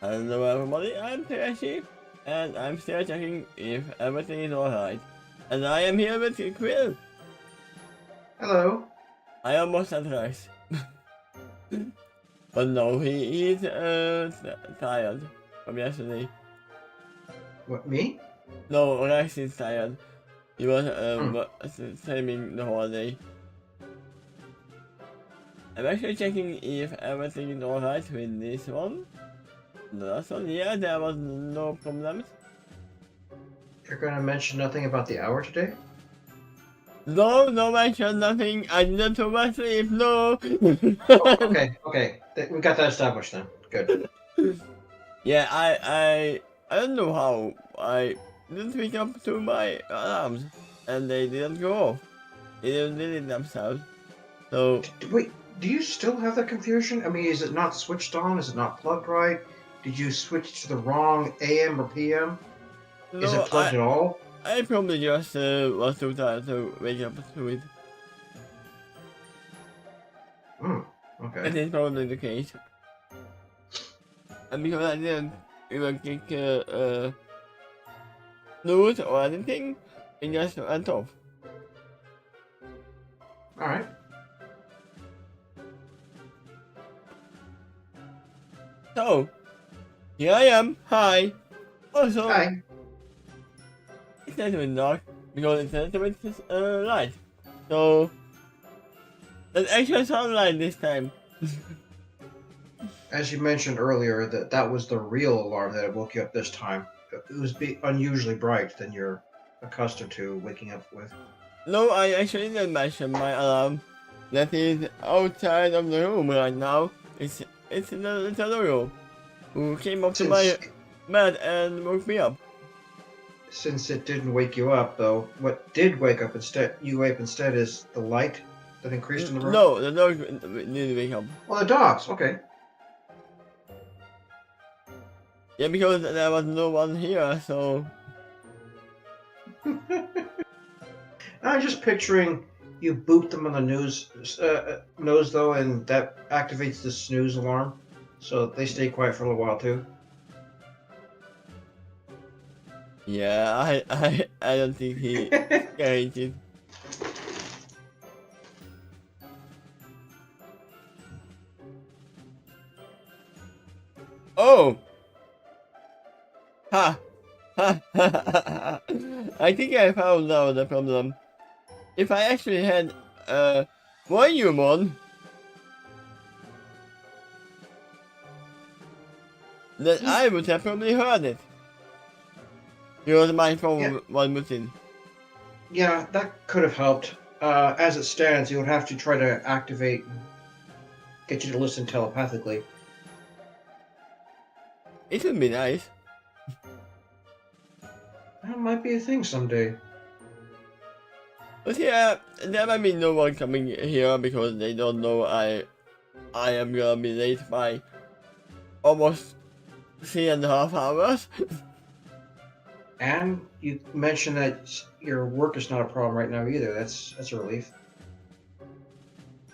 Hello everybody, I'm Takeshy, and I'm still checking if everything is alright. And I am here with Quill. Hello. I almost had Rex. But no, he's tired from yesterday. What, me? No, Rex is tired. He was Hmm. streaming the whole day. I'm actually checking if everything is alright with this one. The last one, yeah, there was no problems. You're going to mention nothing about the hour today? No mention, nothing. I didn't too much sleep, no. Oh, okay. We got that established then. Good. Yeah, I don't know how I didn't wake up to my alarms and they didn't go off. They didn't delete themselves. So Wait, do you still have that confusion? I mean, is it not switched on? Is it not plugged right? Did you switch to the wrong AM or PM? Is it no, plugged at all? I probably just was too tired to wake up to it. Hmm. That Okay. is probably the case. And because I didn't even click snooze or anything, it just went off. All right. So here I am. Hi. Also, Hi. it's a little bit dark because it's a little bit light. So there's extra sunlight this time. As you mentioned earlier, that was the real alarm that woke you up this time. It was unusually bright than you're accustomed to waking up with. No, I actually didn't mention my alarm. That is outside of the room right now. It's in the little room. Who came up to Since my bed and woke me up. Since it didn't wake you up, though, what did wake up instead? You wake instead is the light that increased in the room. No, the dog didn't wake up. Well, the dogs. Okay. Yeah, because there was no one here, so I'm just picturing you boot them on the nose though, and that activates the snooze alarm, so they stay quiet for a little while too. yeah, I don't think he carried it. Oh! Ha! Ha! I think I found out the problem. If I actually had volume on, then I would have probably heard it. Because my Yeah, phone was muted. yeah, that could have helped. As it stands, you would have to try to get you to listen telepathically. It would be nice. That might be a thing someday. But yeah, there might be no one coming here because they don't know I am gonna be late by almost 3.5 hours. And you mentioned that your work is not a problem right now either. That's a relief.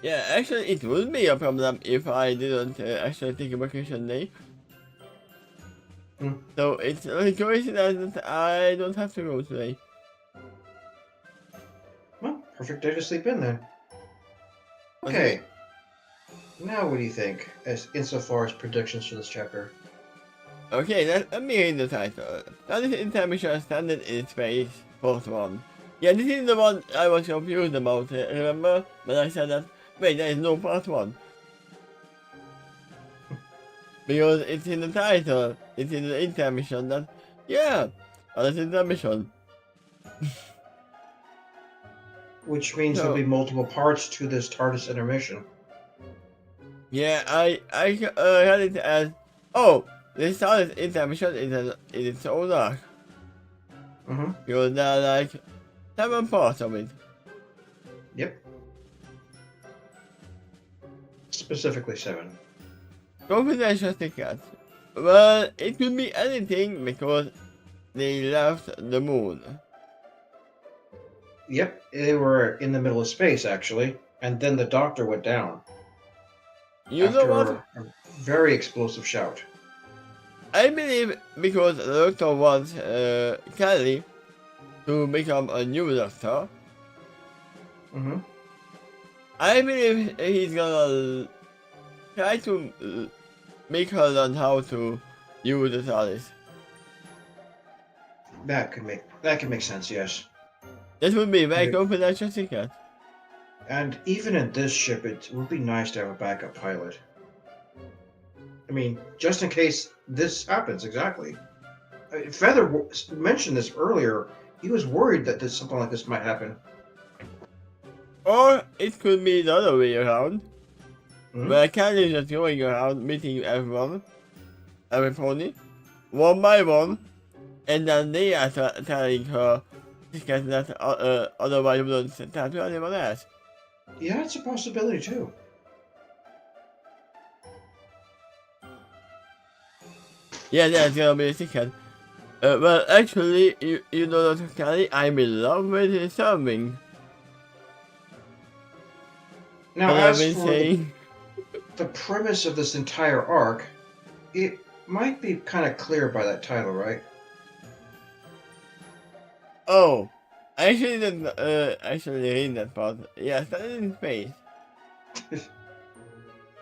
Yeah, actually it would be a problem if I didn't actually take a vacation day. Hmm. So it's a coincidence that I don't have to go today. Well, perfect day to sleep in then. Okay. Okay. Now, what do you think, as insofar as predictions for this chapter? Okay, let me read the title. TARDIS Intermission Standard in Space, Part 1. Yeah, this is the one I was confused about, remember? But I said that, wait, there is no Part 1. Because it's in the title, it's in the intermission that, yeah, TARDIS Intermission. Which means there'll So, be multiple parts to this TARDIS intermission. yeah, I had it as, oh, this TARDIS Intermission is its own arc. Mm-hmm. Because there are like 7 parts of it. Yep. Specifically 7. Confidential secret. Well, it could be anything because they left the moon. Yep, they were in the middle of space, actually, and then the Doctor went down You know after what? a very explosive shout. I believe because the Doctor wants Kelly to become a new Doctor. Mm-hmm. I believe he's gonna try to make her learn how to use the TARDIS. That could make sense, yes. This would be very Okay. good for that secret. And even in this ship, it would be nice to have a backup pilot. I mean, just in case this happens, exactly. Feather mentioned this earlier. He was worried that something like this might happen. Or it could be the other way around. Hmm? Where Kelly is just going around meeting everyone, every pony, one by one, and then they are telling her secrets that otherwise wouldn't tell to anyone else. Yeah, it's a possibility too. Yeah, that's gonna be a secret. Well, actually, you know, Dr. Kelly, I'm in love with his serving. Now, What I've as been for saying. the premise of this entire arc, it might be kind of clear by that title, right? Oh, I actually didn't actually read that part. Yeah, started in space.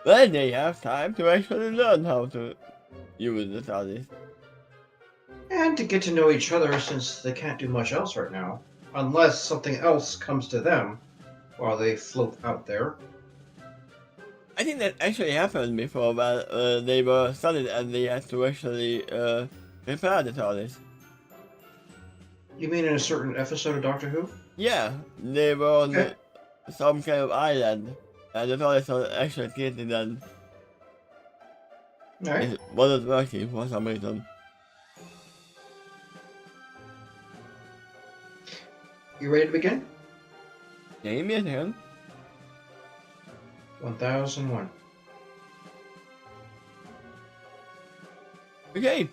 Well, they have time to actually learn how to use the TARDIS. And to get to know each other since they can't do much else right now. Unless something else comes to them while they float out there. I think that actually happened before, but they were studied and they had to actually repair the TARDIS. You mean in a certain episode of Doctor Who? Yeah, they were on Okay. some kind of island, and the TARDIS was actually created and Alright. it wasn't working for some reason. You ready to begin? Give me a second. 1001. Okay,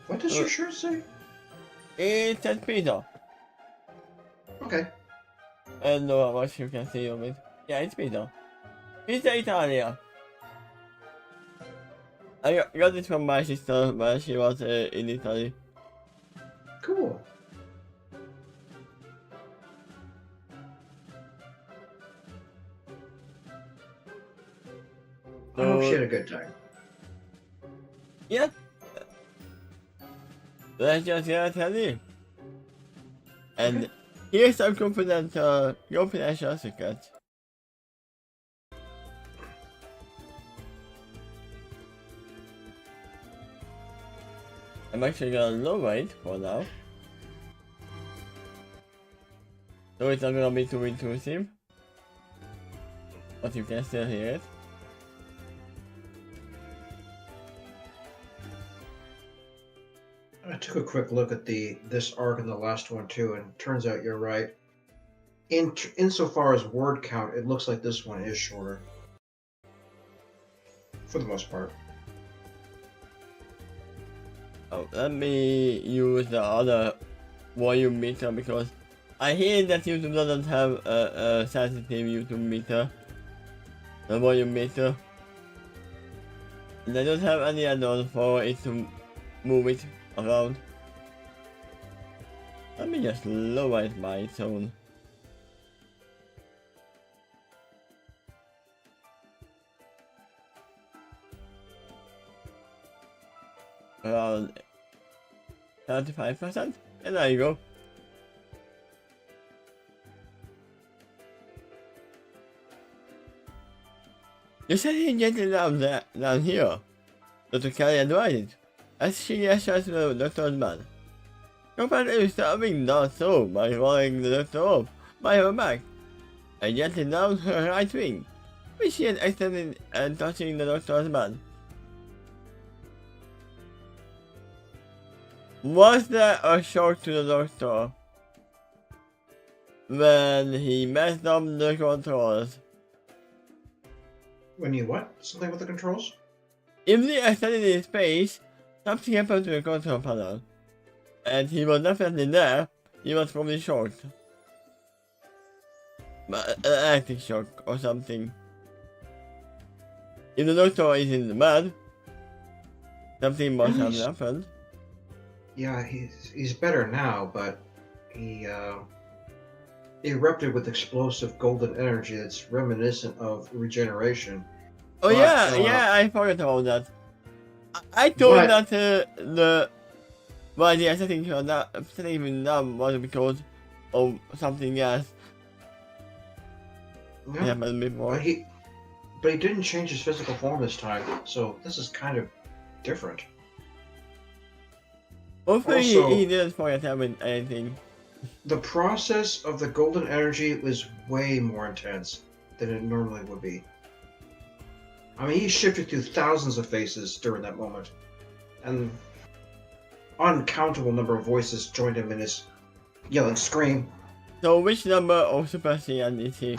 What does your shirt say? it says pizza. Okay. I don't know how much you can see of it. Yeah, it's pizza. Pizza Italia. I got it from my sister when she was in Italy. Cool. I hope she had a good time. Yeah. Let's just tell you. And Okay. here's some confidential secrets. I'm actually gonna lower it for now. So it's not gonna be too intrusive. But you can still hear it. I took a quick look at this arc and the last one too, and turns out you're right. Insofar as word count, it looks like this one is shorter. For the most part. Oh, let me use the other volume meter because I hear that YouTube doesn't have a sensitive YouTube meter. The volume meter. And I don't have any add-on for it to move it around. Let me just lower it by its own. Around 35%, and there you go. You said he can get it down here. Dr. Kelly advised it, as she gestures to the doctor's man. Your partner is stabbing down so by rolling the doctor off by her back, and gently down her right wing, which she had extended and touching the doctor's man. Was there a shock to the doctor when he messed up the controls? When you what? Something with the controls? If they extended his space, something happened to the control panel. And he was definitely there, he was probably shocked. But an electric shock or something. If the doctor is in the mud, Something must have He's- happened. Yeah, he's better now, but he erupted with explosive golden energy that's reminiscent of regeneration. Oh But, yeah, I forgot about that. I told But- that the well, the setting him down was because of something else that Yeah, happened before. but he didn't change his physical form this time, so this is kind of different. Hopefully Also- he didn't forget anything. The process of the golden energy was way more intense than it normally would be. I mean, he shifted through thousands of faces during that moment, and uncountable number of voices joined him in his yelling scream. So which number of Super Saiyan is he?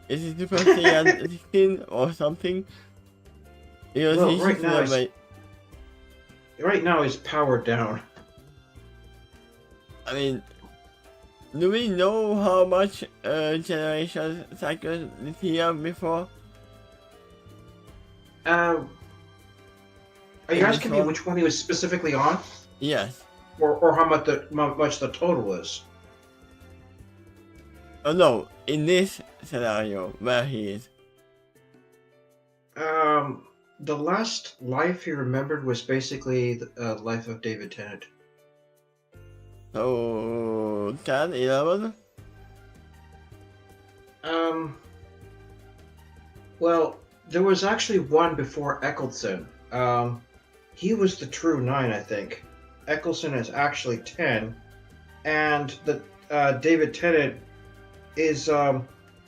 Is he Super Saiyan 16 or something? Because Well, he right shifted now away. Right now, he's powered down. I mean, do we know how much generation cycles did he have before? Are you In this asking me one? which one he was specifically on, Yes. or how much the total is? Oh no, in this scenario where he is. The last life he remembered was basically the life of David Tennant. So 10, 11? Well, there was actually one before Eccleston. He was the true 9, I think. Eccleston is actually 10, and the David Tennant is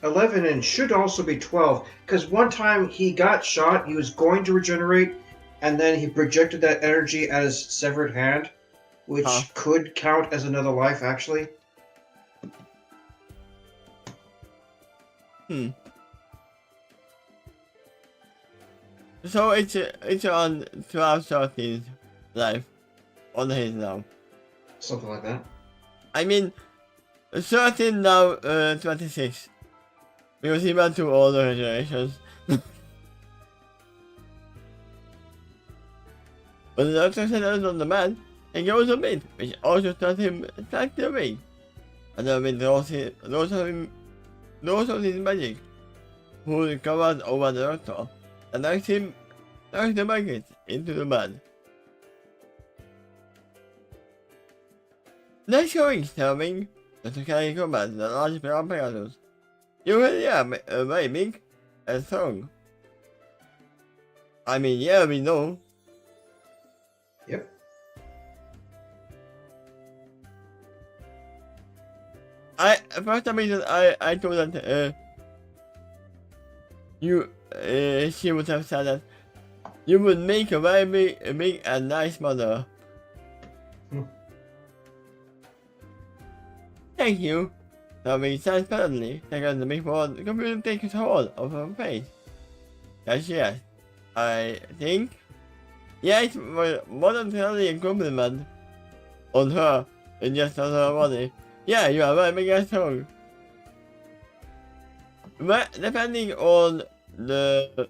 11 and should also be 12. Because one time he got shot, he was going to regenerate, and then he projected that energy at his severed hand, which could count as another life, actually. So it's on 12, 13 life on his now. Something like that. I mean, 13 now 26. Because he went to all the generations. But the doctor said that was on the man, and goes a bit, which also taught him slightly away. And then with those of his magic, who recovered over the doctor, and knocked the bucket into the mud. Nice going, Sterling. Dr. Carry combat the large brown apparatus. You really are very big and strong. I mean, yeah, we know. Yep. First time I told that, she would have said that you would make a very big and nice mother. Thank you. Tommy said suddenly, seconds before the computer takes hold of her face. Yes, I think. Yeah, it was more than totally a compliment on her and just on her body. Yeah, you are very big and strong. But depending on the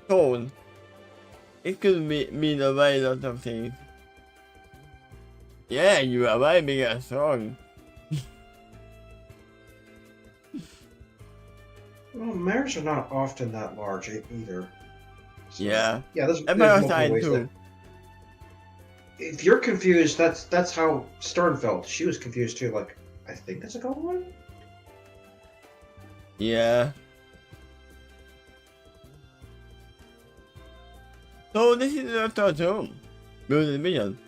tone, it could mean a very lot of things. Yeah, you are very big and strong. Well, mares are not often that large either. So, Yeah. Yeah, there's And multiple Palestine ways too. that. If you're confused, that's how Stern felt. She was confused too. Like, I think that's a golden one. Yeah. So this is the third room. Building vision.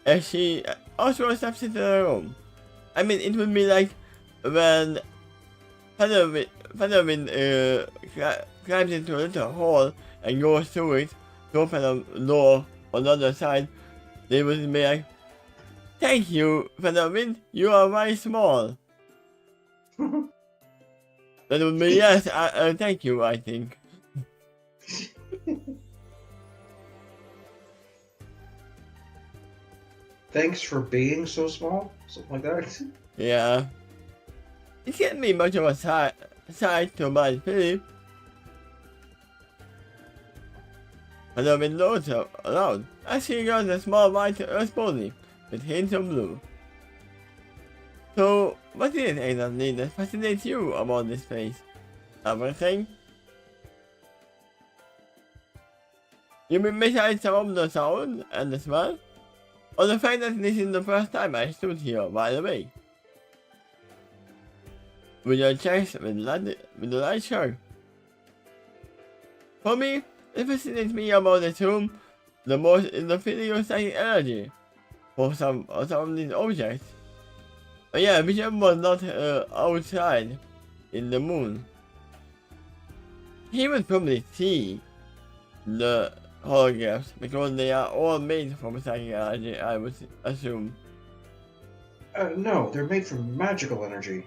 And she also steps into the room. I mean, it would be like when Featherwind climbs into a little hole and goes through it to open a door on the other side. They would be like, "Thank you, Featherwind, you are very small." That would be yes, thank you, I think. Thanks for being so small, something like that. Yeah. It can't be much of a sight to my Philip. and I've been loads around. I see you got a small white earth pony with hints of blue. So, what is it exactly that fascinates you about this place? Everything? You mean besides some of the sound and the smell? Or the fact that this is the first time I stood here, by the way? With your chest with the light show. For me, it fascinates me about this room the most is the feeling of psychic energy for some of these objects. But yeah, Bishop was not outside in the moon. He would probably see the holographs because they are all made from psychic energy, I would assume. No, they're made from magical energy.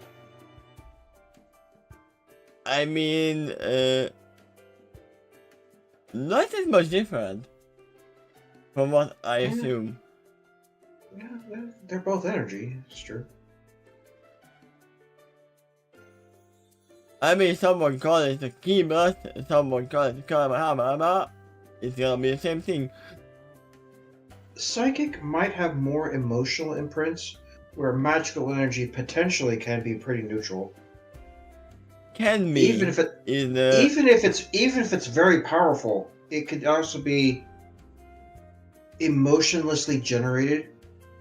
I mean, not as much different from what I assume. Yeah, they're both energy, it's true. I mean, someone call it the key burst, someone call it the Kamehameha. It's gonna be the same thing. Psychic might have more emotional imprints, where magical energy potentially can be pretty neutral. Can be. Even if it's very powerful, it could also be emotionlessly generated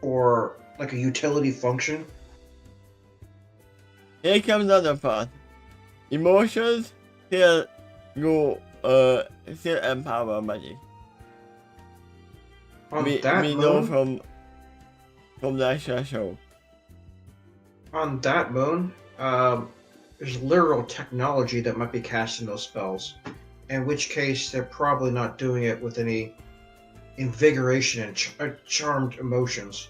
or like a utility function. Here comes another part. Emotions still empower magic. We know from the actual show. On that moon, there's literal technology that might be casting those spells. In which case, they're probably not doing it with any invigoration and charmed emotions.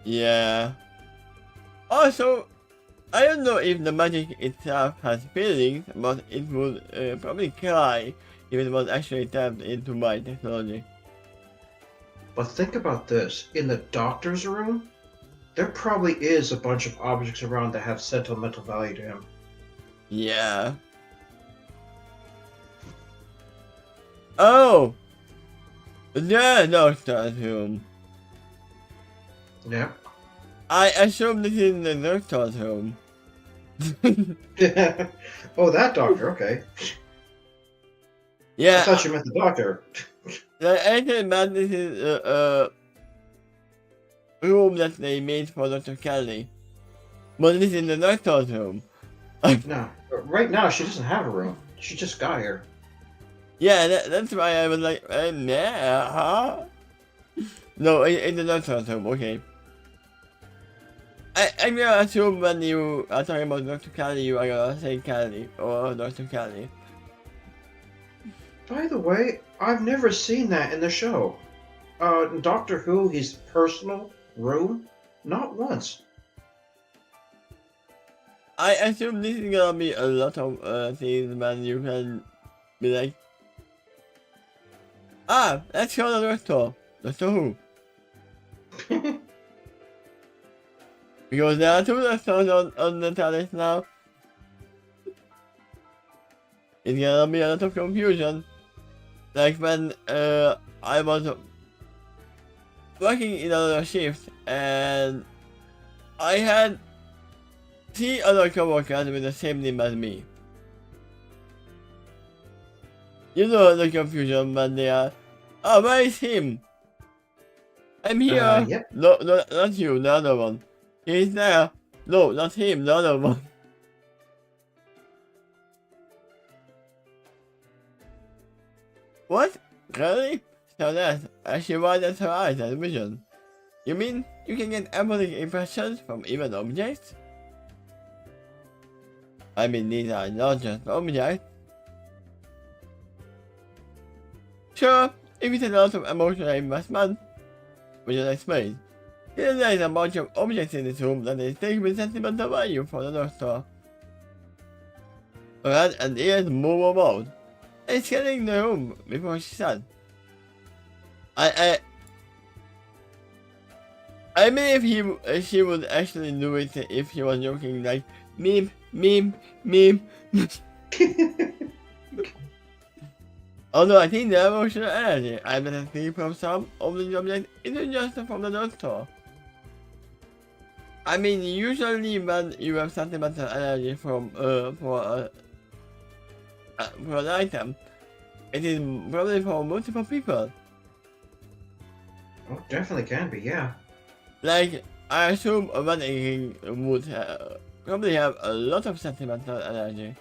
Yeah. Also, I don't know if the magic itself has feelings, but it would probably cry if it was actually tapped into my technology. But think about this. In the doctor's room, there probably is a bunch of objects around that have sentimental value to him. Yeah. Oh! The doctor's room. Yeah. I assume this is the doctor's room. Oh, that doctor, okay. Yeah. I thought you meant the doctor. I think that this is a room that they made for Dr. Kelly. But this is the doctor's room. No, right now she doesn't have a room. She just got here. Yeah, that's why I was like, yeah, huh? No, in the doctor's room, okay. I'm gonna assume when you are talking about Dr. Kelly, you are gonna say Kelly or Dr. Kelly. By the way, I've never seen that in the show. Doctor Who, his personal room? Not once. I assume this is gonna be a lot of things when you can be like, let's show the Doctor. Doctor Who. Because there are two Doctors on the TARDIS now. It's gonna be a lot of confusion. Like when I was working in another shift and I had 3 other coworkers with the same name as me. You know the confusion when they are, where is him? I'm here. Yep. No, not you, the other one. He's there. No, not him, the other one. What? Really? So that's she widens her eyes and vision. You mean you can get empathic impressions from even objects? I mean, these are not just objects. Sure, if it's a lot of emotional investment, which is explained. Here there is a bunch of objects in this room that is taken with sentimental value for the Doctor. Her head and ears move about. And scanning the room before she said, I mean, if she would actually do it if she was joking, like meme. Although I think the emotional energy I better see from some of the objects isn't just from the doctor. I mean, usually when you have sentimental energy from for an item, it is probably for multiple people. Oh, definitely can be, yeah. Like, I assume a wedding would probably have a lot of sentimental energy.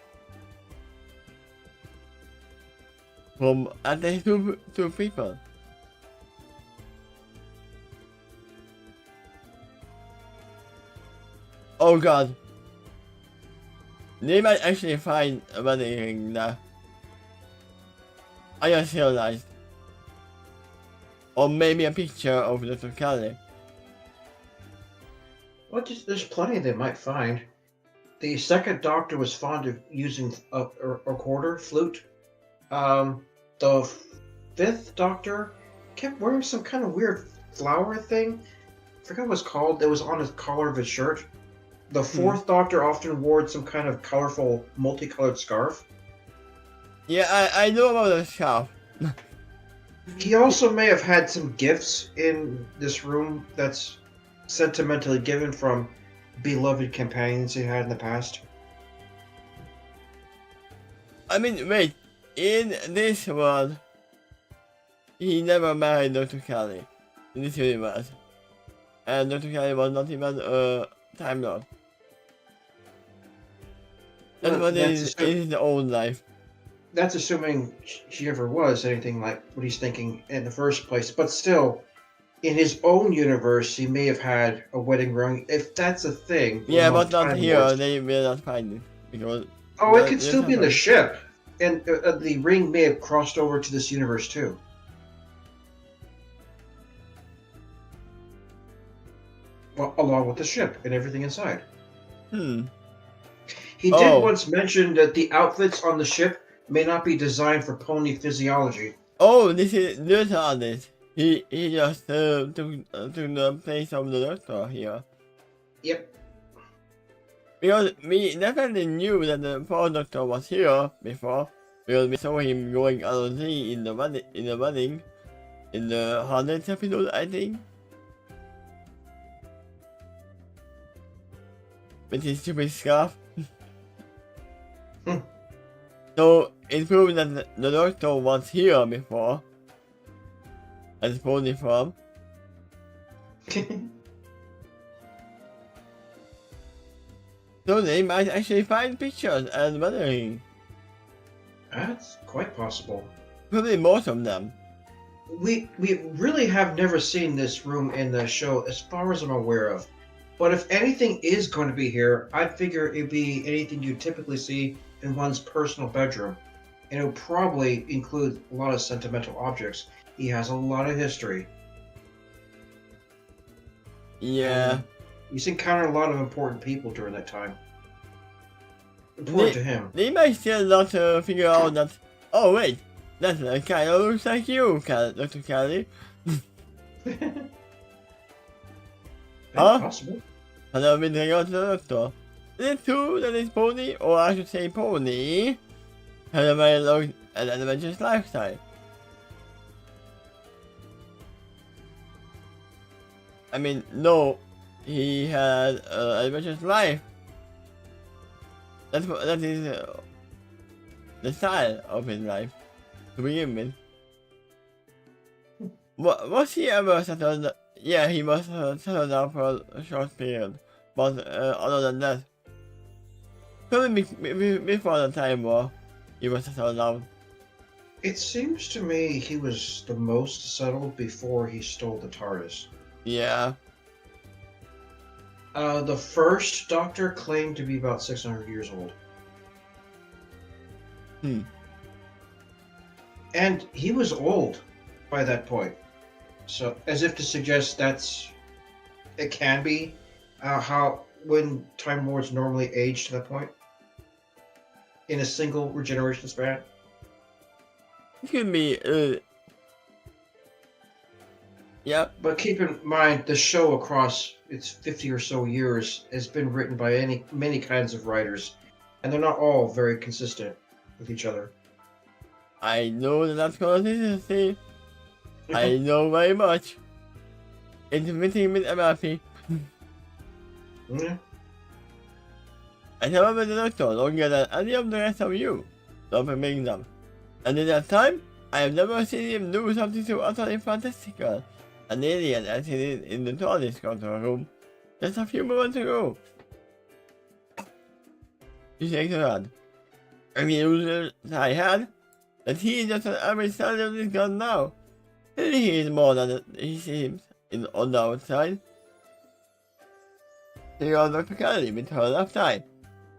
From at least two people. Oh god. They might actually find a wedding ring there. I just realized. Or maybe a picture of Dr. Kelly. Well, there's plenty they might find. The second Doctor was fond of using a recorder, flute. The fifth Doctor kept wearing some kind of weird flower thing. I forgot what it was called. That was on his collar of his shirt. The fourth Doctor often wore some kind of colorful, multicolored scarf. Yeah, I know about the scarf. He also may have had some gifts in this room that's sentimentally given from beloved companions he had in the past. I mean, wait. In this world, he never married Dr. Kelly. In this universe. And Dr. Kelly was not even a Time Lord. That's what in his own life. That's assuming she ever was anything like what he's thinking in the first place. But still, in his own universe, he may have had a wedding ring, if that's a thing. Yeah, but not here. Lords. They will not find it because. Oh, it could still be in the ship, and the ring may have crossed over to this universe too. Well, along with the ship and everything inside. He did once mention that the outfits on the ship may not be designed for pony physiology. Oh, this is the TARDIS. He just took the place of the Doctor here. Yep. Because we definitely knew that the poor Doctor was here before, because we saw him going LOZ in the wedding, in the 100th episode, I think. With his stupid scarf. So it proves that the Doctor was here before, as pony form. So they might actually find pictures and weathering. That's quite possible. Probably most of them. We really have never seen this room in the show, as far as I'm aware of. But if anything is going to be here, I figure it'd be anything you typically see in one's personal bedroom. And it would probably include a lot of sentimental objects. He has a lot of history. Yeah. He's encountered a lot of important people during that time. Important to him. They might still not figure out that, oh wait, that kind of looks like you, Dr. Kelly. Huh? Possible. Hello, been hanging out to the Doctor. Is it true that this pony, or I should say pony, had a very long and adventurous lifestyle? I mean, no, he had an adventurous life. That is the style of his life, to begin with. Was he ever settled? Yeah, he was settled down for a short period, but other than that, probably before the Time War, he was settled down. It seems to me he was the most settled before he stole the TARDIS. Yeah. The first Doctor claimed to be about 600 years old. And he was old by that point. So, as if to suggest it can be how when Time Lords normally age to that point in a single regeneration span. It could be. Yeah. But keep in mind, the show across its 50 or so years has been written by many kinds of writers, and they're not all very consistent with each other. I know that that's consistency. I know very much. It's missing with MRP. Yeah. And however the doctor longer than any of the rest of you. Don't permit them. And in that time, I have never seen him do something so utterly fantastical. An alien as he did in the TARDIS control room just a few moments ago. He shakes her hand. And the illusion I had that he is just an average son of this gun now. Maybe he is more than he seems on the outside. She got Dr. Kennedy with her left eye.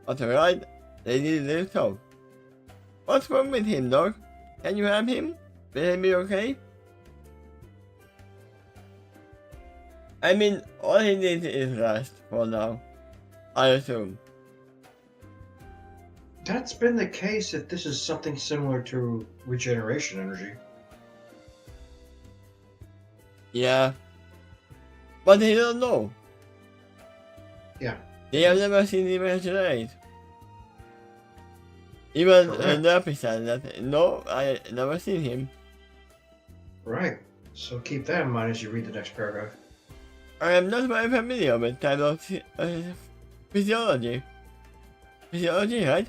On the right, Lady Liv talk. What's wrong with him, Doc? Can you help him? Will he be okay? I mean, all he needs is rest for now. I assume. That's been the case if this is something similar to regeneration energy. Yeah. But they don't know. Yeah. They have never seen him regenerate. Even Correct. the episode that, no, I never seen him. Right. So keep that in mind as you read the next paragraph. I am not very familiar with type of physiology. Physiology, right?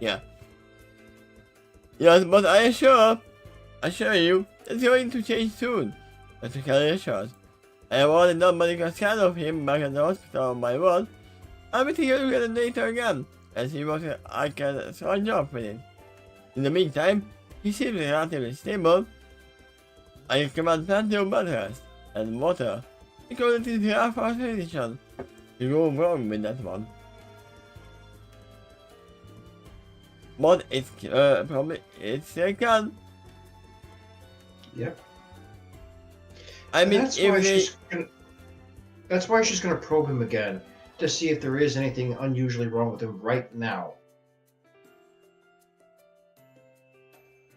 Yeah. Yes, but I assure you, it's going to change soon. Dr. Kelly assures. I have already done medical scan of him back at the hospital on my ward. I'll be taking a look at the data again, and see what I can sort off with it. In the meantime, he seems relatively stable. I recommend plenty of bed rest and water, because it is rare for a physician to go wrong with that one. But it's probably still can. Yep. I mean, that's why she's gonna probe him again to see if there is anything unusually wrong with him right now.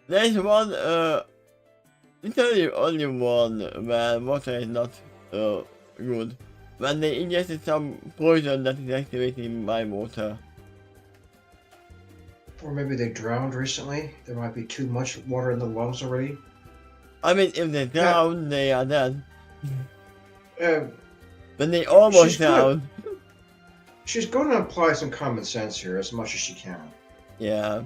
There's one, literally only one where water is not good. When they ingested some poison that is activating my water. Or maybe they drowned recently. There might be too much water in the lungs already. I mean, if they drown, they are dead. When they she's almost gonna- drown. She's going to apply some common sense here as much as she can. Yeah.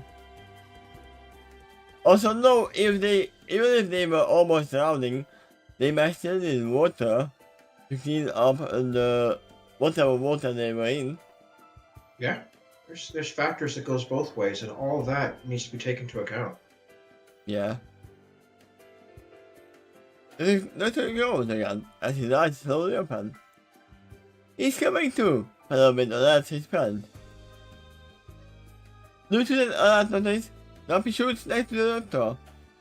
Also, no, even if they were almost drowning, they might still need water to clean up the whatever water they were in. Yeah. There's factors that goes both ways, and all of that needs to be taken into account. Yeah. Let her go again, as his eyes slowly open. He's coming to, fellow with alerts his friend. Due to the alert notice, Dumpy shoots next to the doctor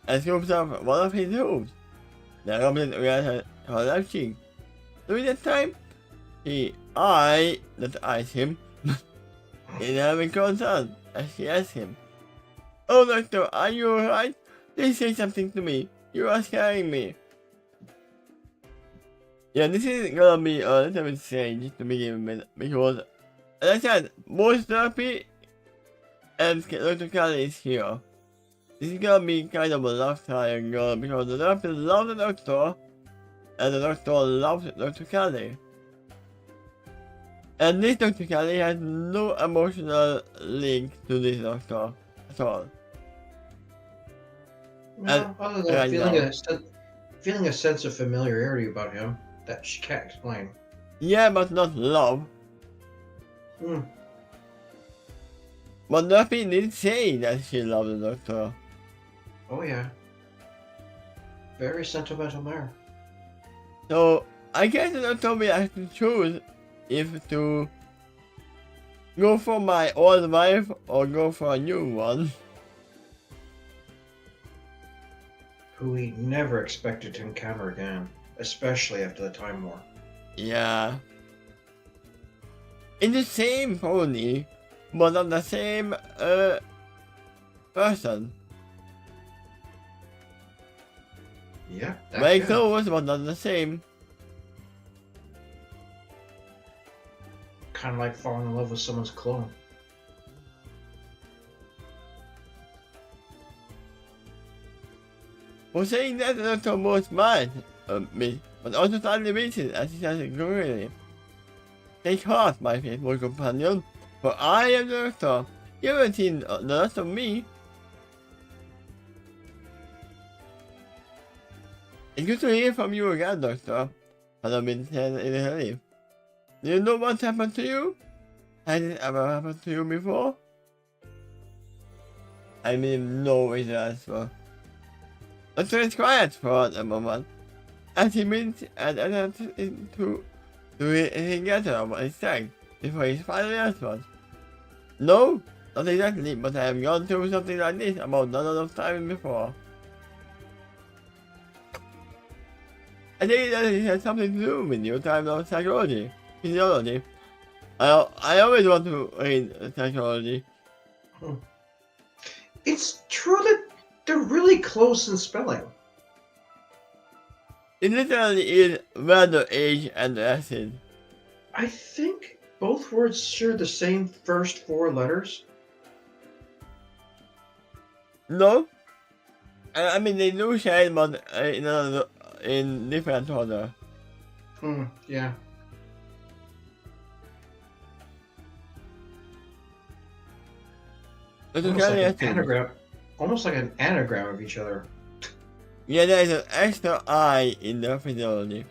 and scoops up one of his hooves. The goblin reacts her left cheek. During that time, that eyes him, is having concern as she asks him, "Oh doctor, are you alright? Please say something to me. You are scaring me." Yeah, this is gonna be a little bit strange to begin with, because, as I said, both Dumpy and Dr. Kelly is here. This is gonna be kind of a love triangle, because the Dumpy loves the doctor, and the doctor loves Dr. Kelly. And this Dr. Kelly has no emotional link to this doctor at all. No, other than feeling a sense of familiarity about him that she can't explain. Yeah, but not love. Hmm. But Dumpy did say that she loved the doctor. Oh yeah. Very sentimental there. So, I guess the doctor will have to choose if to go for my old wife or go for a new one. Who we never expected to encounter again, especially after the Time War. Yeah. In the same pony, but not the same person. Yeah. Very close, but not the same. Kind of like falling in love with someone's clone. for saying that the Doctor was mad at me, but also slightly reason as he says it gloomily. Take heart, my faithful companion, for I am the Doctor. You haven't seen the rest of me. It's good to hear from you again, Doctor. Halloween said in a relief. Do you know what happened to you? Has it ever happened to you before? I mean, no is the answer. Doctor is quiet for a moment, as he means and attempts to do it together of what he said before his final response. No, not exactly, but I have gone through something like this about not enough time before. I think that it has something to do with your time of psychology, physiology. I always want to read psychology. It's true that they're really close in spelling. It literally is rather age and acid. I think both words share the same first 4 letters. No? I mean, they do share, but in different order. Yeah. It's Almost like an anagram of each other. Yeah, there is an extra I in the physiology.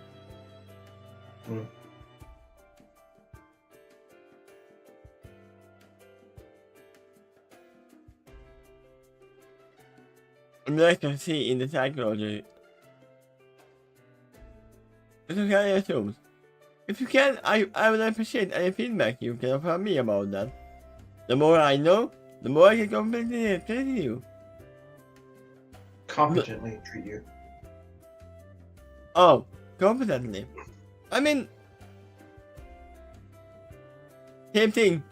And there is a C in the psychology. It's okay, I assume. If you can, I would appreciate any feedback you can offer me about that. The more I know, the more I can completely treat you. Competently treat you. Oh, competently. I mean, same thing.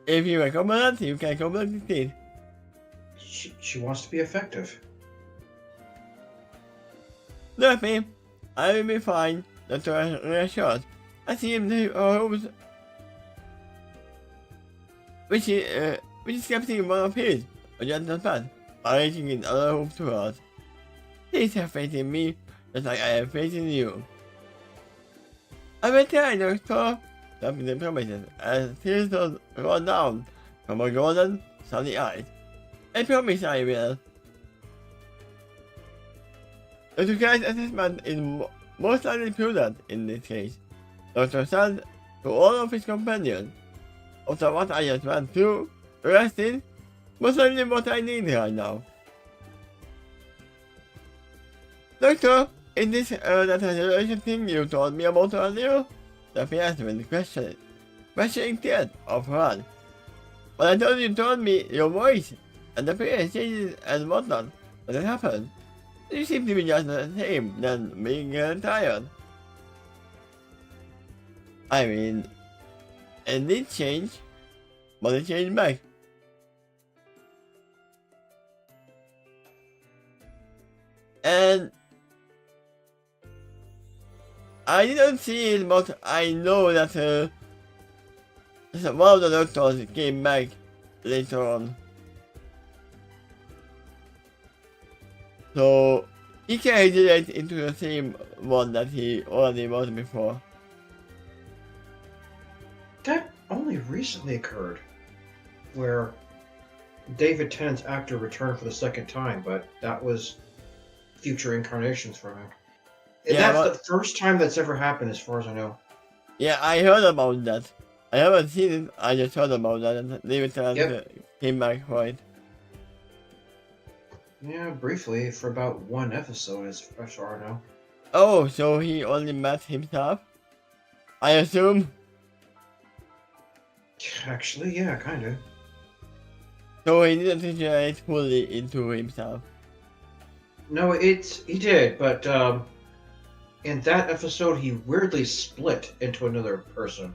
If you are competent, you can completely treat. She wants to be effective. Look, me, I will be fine. That's reassured. I see him to homes. Which is capturing one of his, or just not bad, arranging in other homes to us. Please have faith in me, just like I have faith in you. I will try, Doctor, something the promises, as tears roll down from her golden, sunny eyes. I promise I will. The guy's assessment is most likely prudent in this case. Doctor said to all of his companions, after what I just went through, resting, most likely what I need right now. Doctor, is this that resurrection thing you told me about earlier? The answered questioning tears of her. But I thought you told me your voice and the appearance changes and whatnot. What had happened? You seem to be just the same than being tired. I mean, it did change, but it changed back. And I didn't see it, but I know that one of the doctors came back later on. So he can relate into the same one that he already was before. That only recently occurred, where David Tennant's actor returned for the second time, but that was future incarnations for him. Yeah, that's the first time that's ever happened, as far as I know. Yeah, I heard about that. I haven't seen it, I just heard about that, and David Tennant came back for it. Yeah, briefly, for about 1 episode, as far as I know. Oh, so he only met himself? I assume? Actually, yeah, kinda. So he didn't integrate fully into himself? No, he did, but in that episode, he weirdly split into another person.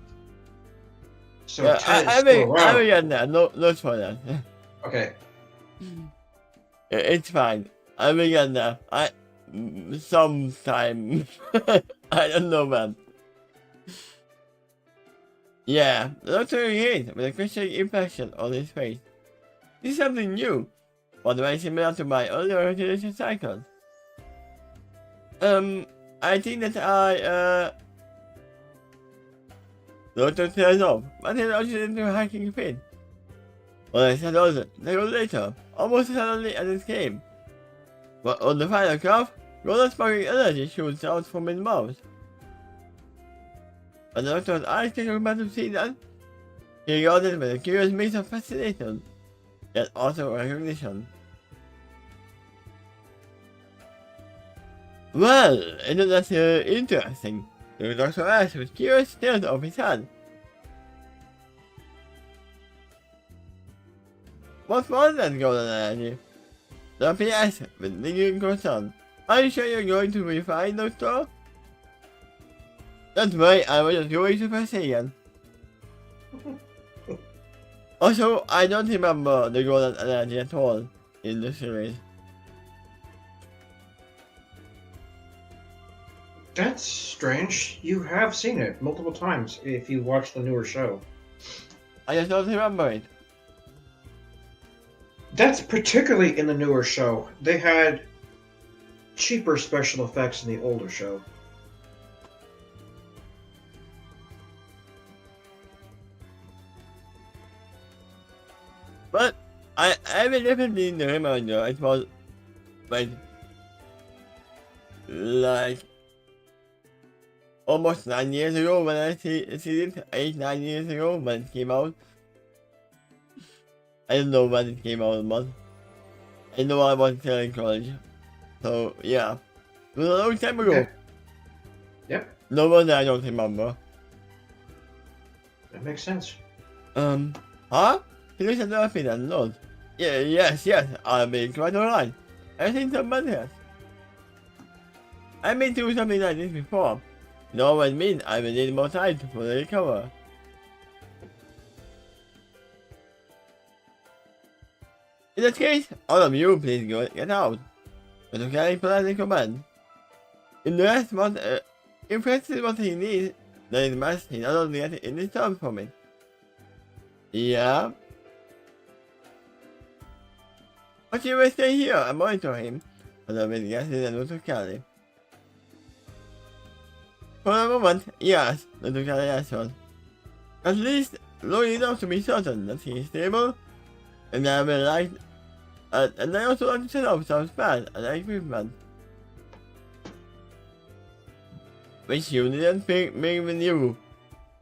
So yeah, Tennant's still around. I will get that. No for that. Okay. It's fine. I will get that. Sometime. I don't know when. Yeah, the doctor agreed with a questioning impression on his face. This is something new. was very similar to my earlier generation cycle. I think that I wrote the trails off, but then I didn't do hacking fit. When I said all that, they were later, almost suddenly as it came. But on the final curve, golden sparkling energy shoots out from his mouth. And the doctor's eyes came about to see that. He regarded with a curious mix of fascination, yet also recognition. Well, isn't that interesting? The doctor asked with curious tilt of his head. What was that golden energy? The doctor asked with lingering concern. Are you sure you're going to be fine, Doctor? Don't worry, I was just going to Brazilian. Also, I don't remember the golden energy at all in the series. That's strange. You have seen it multiple times if you watch the newer show. I just don't remember it. That's particularly in the newer show. They had cheaper special effects in the older show. But I will definitely remember it was like almost 9 years ago when I see it, 8-9 years ago when it came out. I don't know when it came out, but I know I was still in college. So yeah, it was a long time ago. Okay. Yep. No wonder I don't remember. That makes sense. Huh? He looks at the outfit and nods. Yeah, yes, I'll be quite alright. Everything's so bad. I've been through something like this before. It always means I will need more time to fully recover. In that case, all of you please get out. But okay, politely command. In the rest was if this is what he needs, then it must he not only get in this job for me. Yeah. But you will stay here and monitor him, but I will get in and Dr. Kelly. For a moment, yes, Dr. Kelly answered. At least long enough to be certain that he is stable, and I will like, and I also like to set up some spares and equipment. Which you didn't bring with you.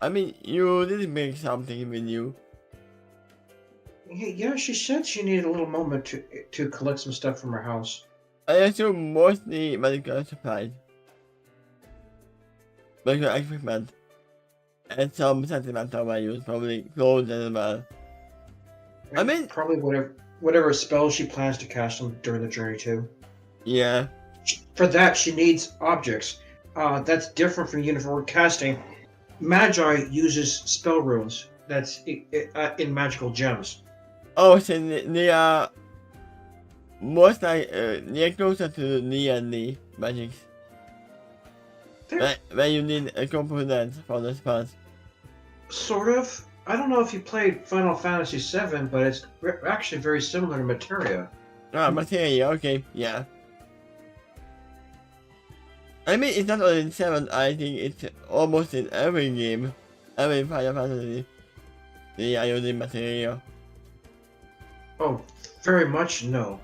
I mean, you did bring something with you. Yeah, she said she needed a little moment to collect some stuff from her house. I assume mostly medical supplies, medical equipment, and some sentimental values, probably clothes as well. I mean, probably whatever spells she plans to cast them during the journey too. Yeah. For that, she needs objects. That's different from uniform casting. Magi uses spell runes. That's in magical gems. Oh, so they are most like near closer to knee and knee magics. Where you need a component for the spells. Sort of. I don't know if you played Final Fantasy VII, but it's actually very similar to Materia. Ah, Materia, okay, yeah. I mean, it's not only in 7, I think it's almost in every game. Every Final Fantasy. Yeah, using Materia. Oh, very much no.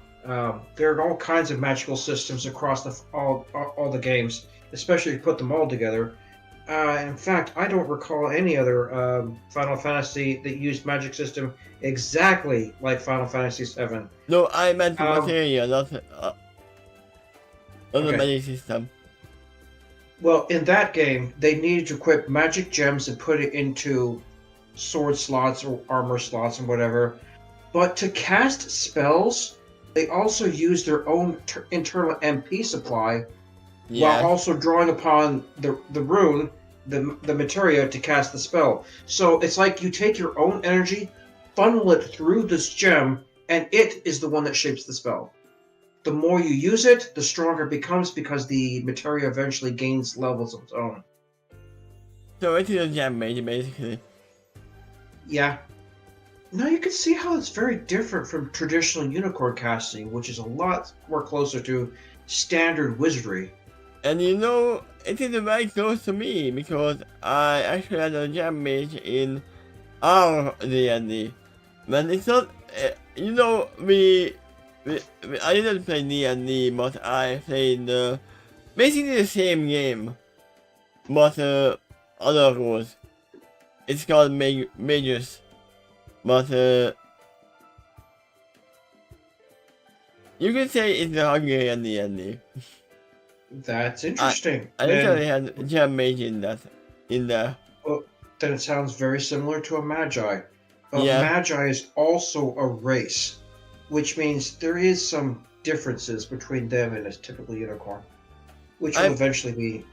There are all kinds of magical systems across all the games, especially if you put them all together. In fact, I don't recall any other Final Fantasy that used magic system exactly like Final Fantasy VII. No, I meant Materia, not the Okay. magic system. Well, in that game, they needed to equip magic gems and put it into sword slots or armor slots and whatever. But to cast spells, they also use their own internal MP supply, while also drawing upon the rune, the materia, to cast the spell. So it's like you take your own energy, funnel it through this gem, and it is the one that shapes the spell. The more you use it, the stronger it becomes because the materia eventually gains levels of its own. So it is a gem mage, basically. Yeah. Now you can see how it's very different from traditional unicorn casting, which is a lot more closer to standard wizardry. And you know, it is very close to me because I actually had a jam mage in our D&D. But it's not, you know, I didn't play D&D, but I played basically the same game, but other rules. It's called Magus, but you can say it's the Hungarian D&D. That's interesting. I literally had jam mage in there. Well, then it sounds very similar to a magi. Yeah. Magi is also a race, which means there is some differences between them and a typical unicorn, which will eventually be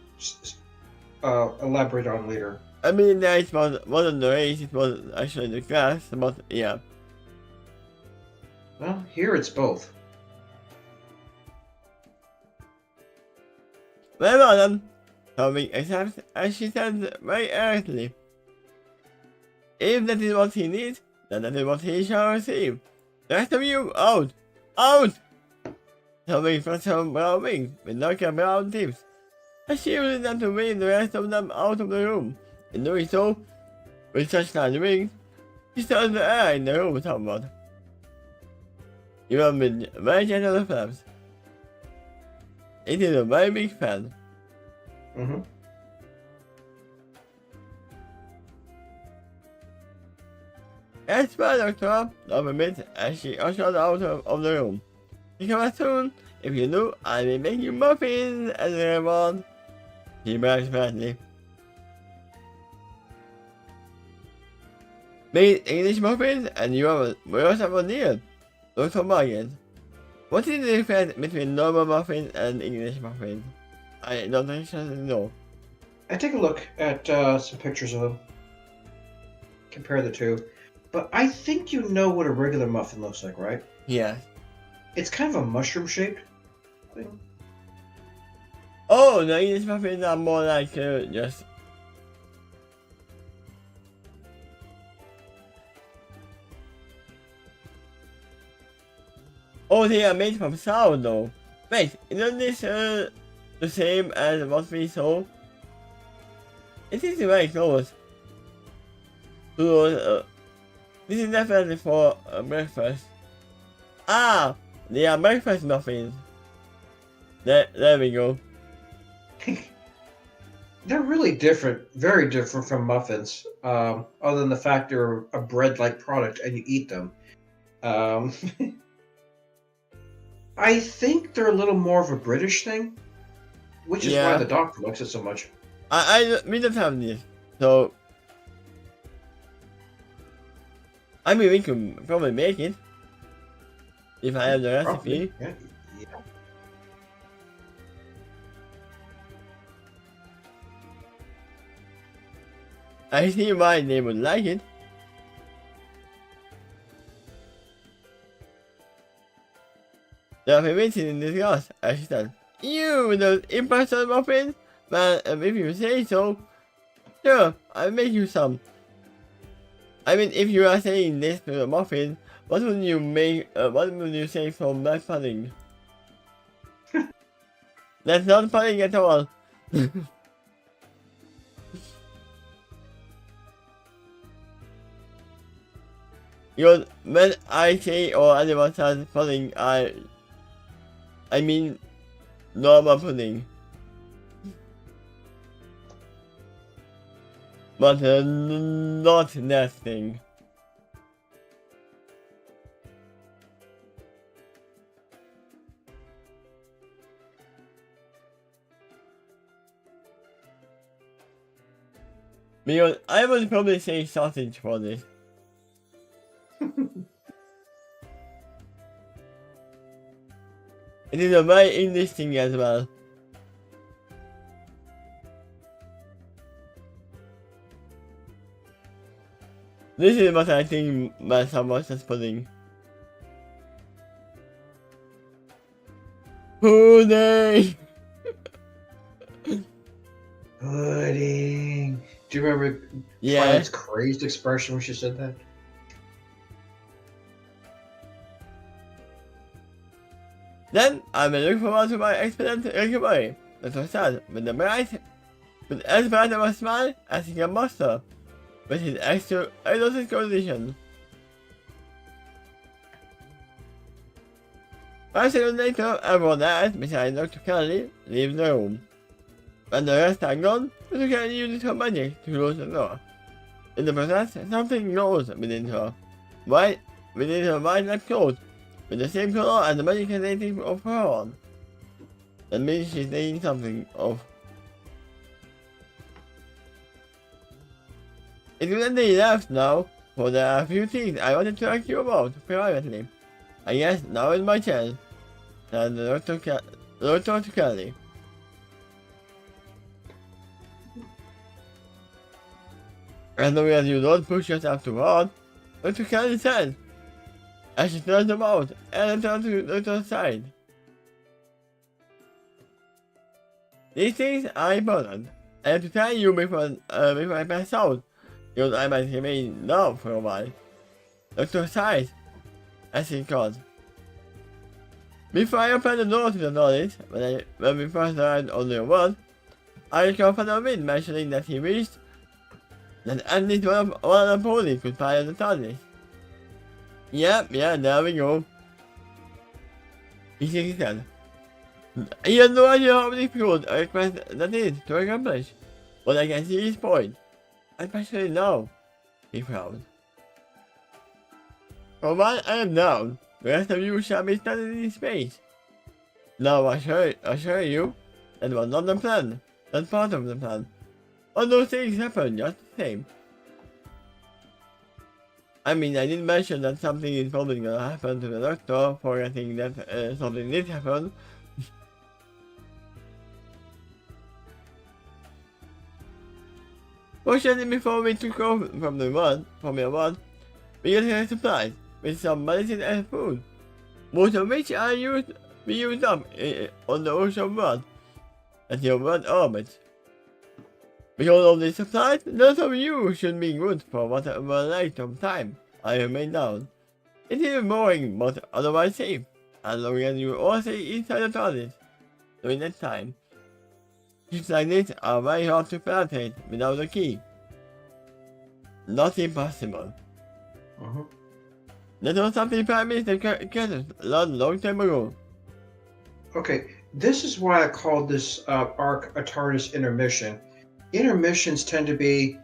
elaborated on later. I mean, that wasn't the race, it was actually the class, but yeah. Well, here it's both. Well then, Tommy accepts as she said very earnestly. If that is what he needs, then that is what he shall receive. The rest of you, out! Out! Tommy flashed her brown wings with darker brown tips, as she used them to wave the rest of them out of the room. In doing so, with such large wings, she stirred the air in the room somewhat. Even with very gentle flaps. It is a very big fan. Mm-hmm. Yes, well, Doctor, of a bit as she ushered out of the room. You come back soon. If you do, I will make you muffins as a reward. She bragged smartly. Made English muffins and you are yourself a deal. Dr. Morgan. What is the difference between normal muffins and English muffins? I don't actually know. I take a look at some pictures of them. Compare the two. But I think you know what a regular muffin looks like, right? Yeah. It's kind of a mushroom shaped thing. Oh, the English muffins are more like just... Oh, they are made from sourdough. Wait, isn't this the same as what we saw? It is very close. So, this is definitely for breakfast. Ah, they are breakfast muffins. There we go. They're really different, very different from muffins, other than the fact they're a bread-like product and you eat them. I think they're a little more of a British thing, which is why the doctor likes it so much. We don't have this, so... I mean, we could probably make it. If I have the recipe. Yeah. I see why they would like it. They are permitted in this class, I said. You, those impersonal muffins? Well, if you say so. Sure, I'll make you some. I mean, if you are saying this to the muffin, what would you make, what would you say for black pudding? That's not pudding at all. Because when I say or anyone says pudding, I mean normal pudding. But not that thing. Because I would probably say sausage for this. It is a very English thing as well. This is what I think my son was just pudding. Pudding! Pudding. Do you remember Twilight's crazed expression when she said that? Then I will look forward to my excellent recovery. That was sad, with the bright, with as bright of a smile as he can muster, with his exhausted condition. 5 seconds later, everyone else besides Dr. Kelly leaves the room. When the rest are gone, Dr. Kelly uses her magic to close the door. In the process, something glows within her. Within her white-like clothes, with the same color as the magic native of her horn. That means she's taking something off. It's good that he left now, for there are a few things I wanted to ask you about privately. I guess now is my chance. And Dr. Kelly. As long as you don't push yourself too hard, Dr. Kelly said, as she turns about and turns to Dr. side. These things are important. I have to tell you before I pass out, because I might remain down for a while. Dr. sighs, as he called. Before I open the door to the TARDIS, when we first arrived on the world, I recall Father Wind mentioning that he wished that at least one of the ponies could fly the TARDIS. Yeah, there we go. He shook his head. He has no idea how difficult a request that is to accomplish, but I can see his point. Especially now, he frowned. For while I am down, the rest of you shall be standing in space. Now I assure you, that was not the plan, that's part of the plan. All those things happen just the same. I mean, I did mention that something is probably gonna happen to the Doctor, forgetting that something did happen. Fortunately, before we took off from your one, we got a surprise with some medicine and food, most of which we used up on the ocean world at your world orbit. Because of this supplies, none of you should be good for whatever length of time I remain down. It is boring, but otherwise safe, as long as you all stay inside the TARDIS during that time. Ships like this are very hard to penetrate without a key. Not impossible. That was something Prime Minister Curtis learned a long time ago. Okay, this is why I called this arc a TARDIS intermission. Intermissions tend to be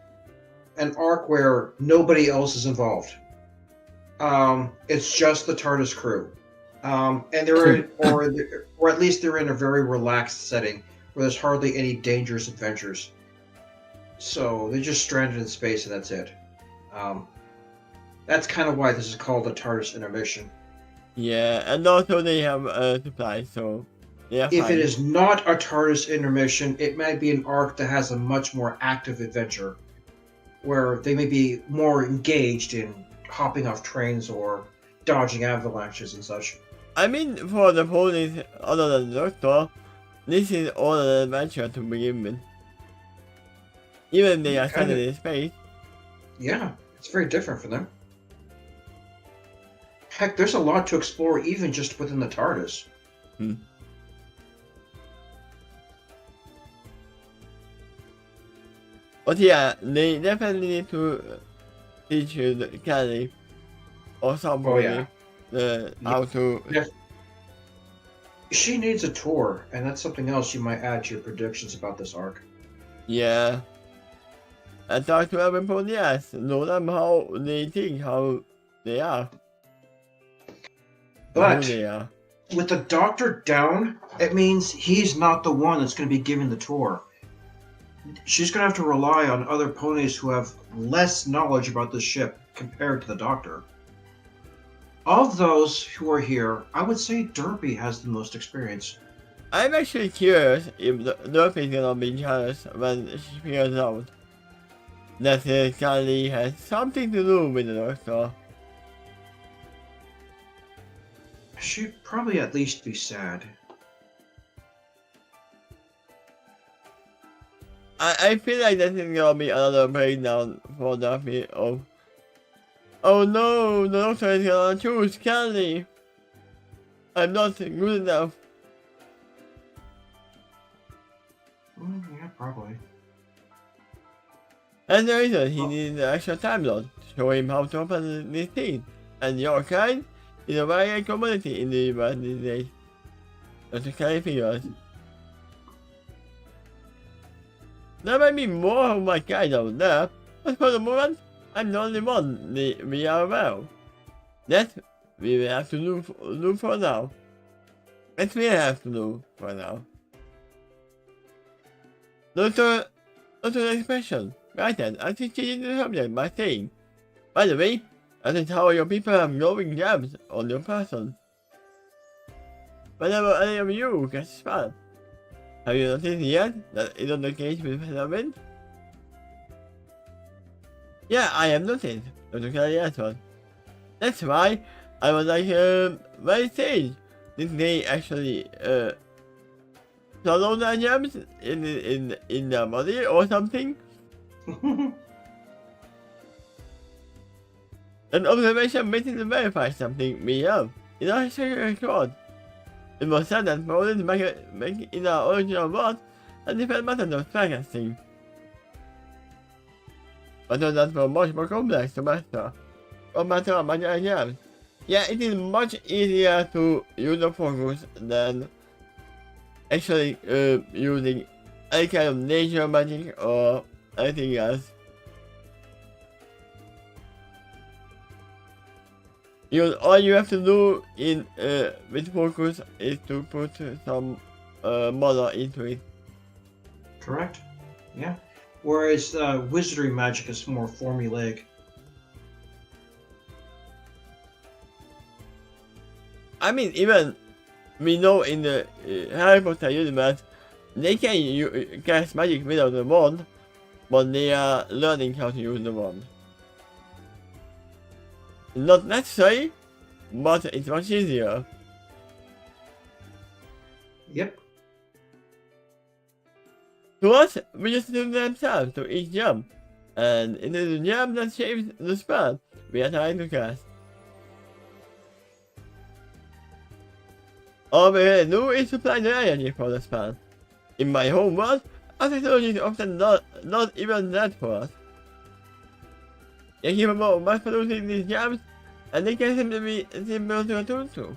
an arc where nobody else is involved. It's just the TARDIS crew, and they're in, or at least they're in a very relaxed setting where there's hardly any dangerous adventures. So they're just stranded in space, and that's it. That's kind of why this is called a TARDIS intermission. Yeah, and also they have supplies, so yeah. If it is not a TARDIS intermission, it might be an arc that has a much more active adventure, where they may be more engaged in hopping off trains or dodging avalanches and such. I mean, for the ponies other than the Doctor, this is all an adventure to begin with. Even if they are stranded in space. Yeah, it's very different for them. Heck, there's a lot to explore even just within the TARDIS. But yeah, they definitely need to teach you the Kelly or somebody how to. She needs a tour, and that's something else you might add to your predictions about this arc. Yeah. And talk to everybody else, know them how they think, how they are. But they are. With the Doctor down, it means he's not the one that's going to be giving the tour. She's going to have to rely on other ponies who have less knowledge about the ship compared to the Doctor. Of those who are here, I would say Derpy has the most experience. I'm actually curious if Derpy's gonna be jealous when she figures out that Kelly has something to do with the Doctor. She'd probably at least be sad. I feel like this is gonna be another breakdown for Derpy of, oh no, the Doctor is gonna choose Kelly. I'm not good enough. Yeah, probably. And the reason he needs an extra time zone to show him how to open this thing. And your kind is a very commodity in the US these days. Not to carry figures. There might be more of my kind out there, but for the moment, I'm the only one we are aware of. That we will have to do for now. That we have to do for now. Not to the expression. Right then, I think changing the subject by saying, by the way, I think how your people have glowing gems on your person. Whenever any of you gets spelled, have you noticed yet that is not the case with Phenomenon? Yeah, I have noticed, Dr. Kelly answered. That's why I was like, very strange. Did they actually, swallow the gems in their body or something? An observation made to verify something we have in our historical record. It was said that problems back in our original world had different methods of forecasting. But that was much more complex to master. Or matter of magic gems. Yeah, it is much easier to use the focus than actually using any kind of nature magic or anything else. All you have to do in with focus is to put some model into it. Correct. Yeah. Whereas wizardry magic is more formulaic. I mean, even we know in the Harry Potter universe, they can cast magic without the wand, but they are learning how to use the wand. Not necessary, but it's much easier. Yep. To us, we just do themselves to each jump, and it is the jump that shapes the spell we are trying to cast. All we really do is supply the energy for the spell. In my home world, our technology is often not even that for us. They are capable of mass producing these jams, and they can simply be simple to attune to,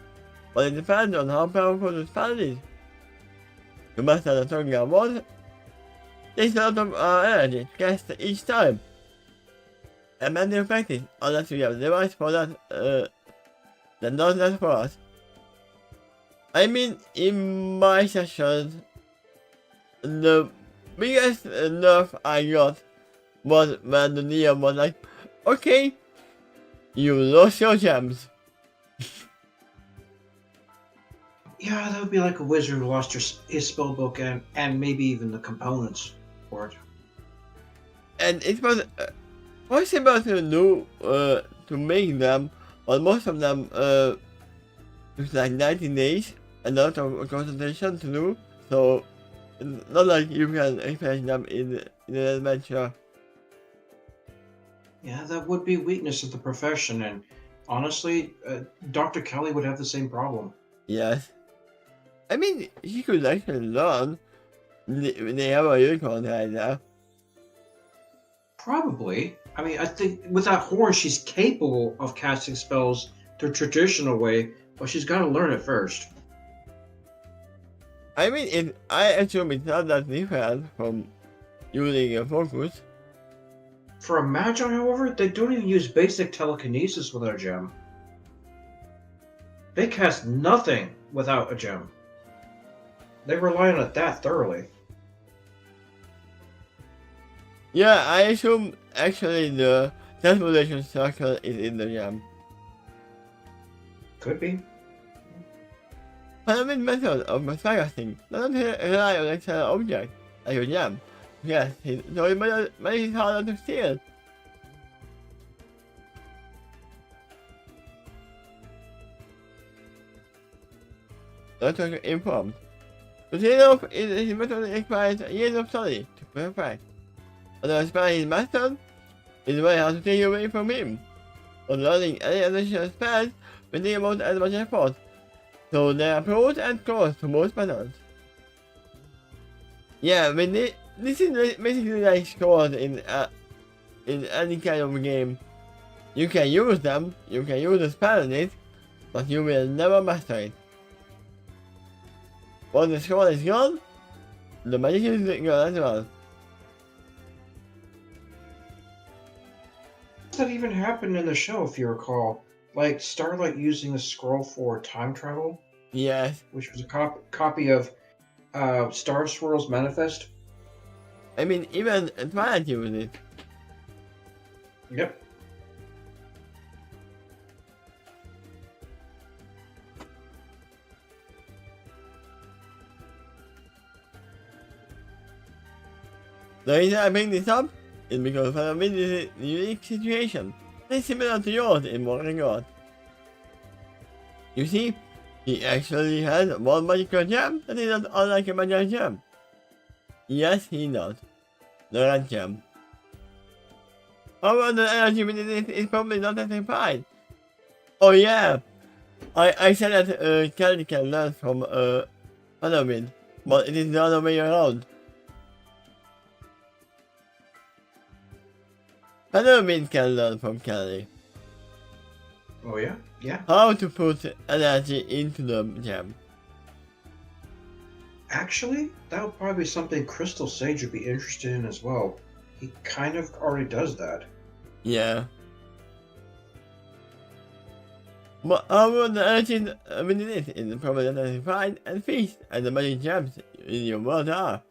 but it depends on how powerful the spell is. To master the Tonga wand takes a lot of energy to cast each time, and many of practice, unless we have a device for that does that for us. I mean, in my sessions, the biggest nerf I got was when the Neo was like, okay, you lost your gems. Yeah, that would be like a wizard who lost his spellbook and maybe even the components for it. And it was possible to do to make them, but most of them took like 90 days, a lot of concentration to do, so it's not like you can expect them in an adventure. Yeah, that would be weakness of the profession, and honestly, Dr. Kelly would have the same problem. Yes. I mean, she could actually learn. They have a unicorn right now. Probably. I mean, I think with that horn, she's capable of casting spells the traditional way, but she's got to learn it first. I mean, I assume it's not that different from using a focus. For a Magi, however, they don't even use basic telekinesis without a gem. They cast nothing without a gem. They rely on it that thoroughly. Yeah, I assume actually the transformation circle is in the gem. Could be. Fundamental method of forecasting doesn't rely on external objects like a gem. Yes, so it makes it harder to steal. Not informed. To steal his method requires years of study to perfect. Although a spell is mastered, it's very hard to take away from him. But learning any additional spells will take about as much effort. So there are pros and cons to most methods. Yeah, I mean, this is basically like scores in any kind of game. You can use them, you can use the spell in it, but you will never master it. Once the score is gone, the magic is gone as well. That even happened in the show, if you recall. Like Starlight using a scroll for time travel, Yes. which was a copy of Star Swirl's Manifest. I mean, even Twilight used it. Yep. The reason I bring this up is because when I'm in this unique situation, it's similar to yours in one regard. You see, he actually has one magical gem that is not unlike a magical gem. Yes, he does. The red gem. However, the energy within it is probably not as defined. Oh yeah, I said that Kelly can learn from Halloween, but it is the other way around. Halloween can learn from Kelly Oh yeah? Yeah. how to put energy into the gem. Actually, that would probably be something Crystal Sage would be interested in as well. He kind of already does that. Yeah. But however, the energy within it is probably not as defined and fixed as the magic gems in your world are.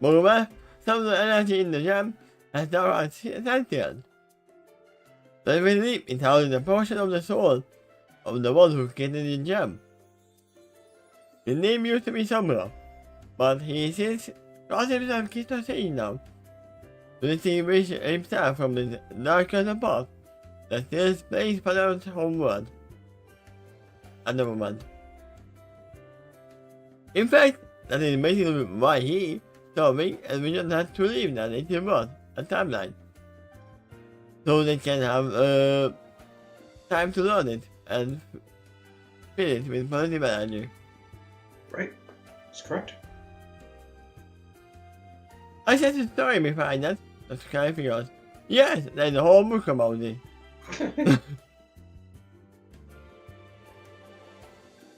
Moreover, some of the energy in the gem has now sentient. The belief is houses a portion of the soul of the one who created the gem. His name used to be Sombra, but he since calls himself Crystal Sage now, to distinguish himself from the darker path that still plays Paladin's homeward at the moment. In fact, that is basically why he, Stormy, and Vision had to leave that native world, a timeline. So they can have time to learn it and fill it with positive energy. Right? That's correct. I said the story behind that, that's kind of figures. Yes, there's a whole book about it.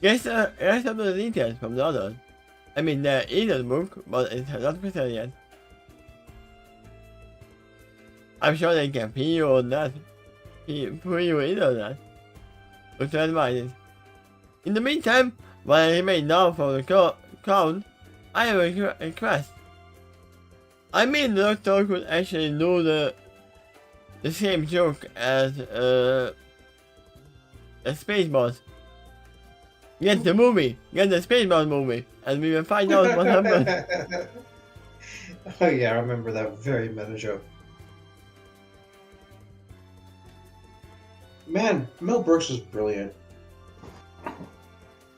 Guess the rest of the details from the others. I mean, there is a book, but it's not printed yet. I'm sure they can pay you on that. Put you in on that. But to advise it. In the meantime, while I remain down for the crown, I have a request. I mean, the Doctor could actually do the same joke as a Spaceballs. Get the movie, get the Spaceballs movie, and we will find out what happened. Oh yeah, I remember that very meta joke. Man, Mel Brooks was brilliant.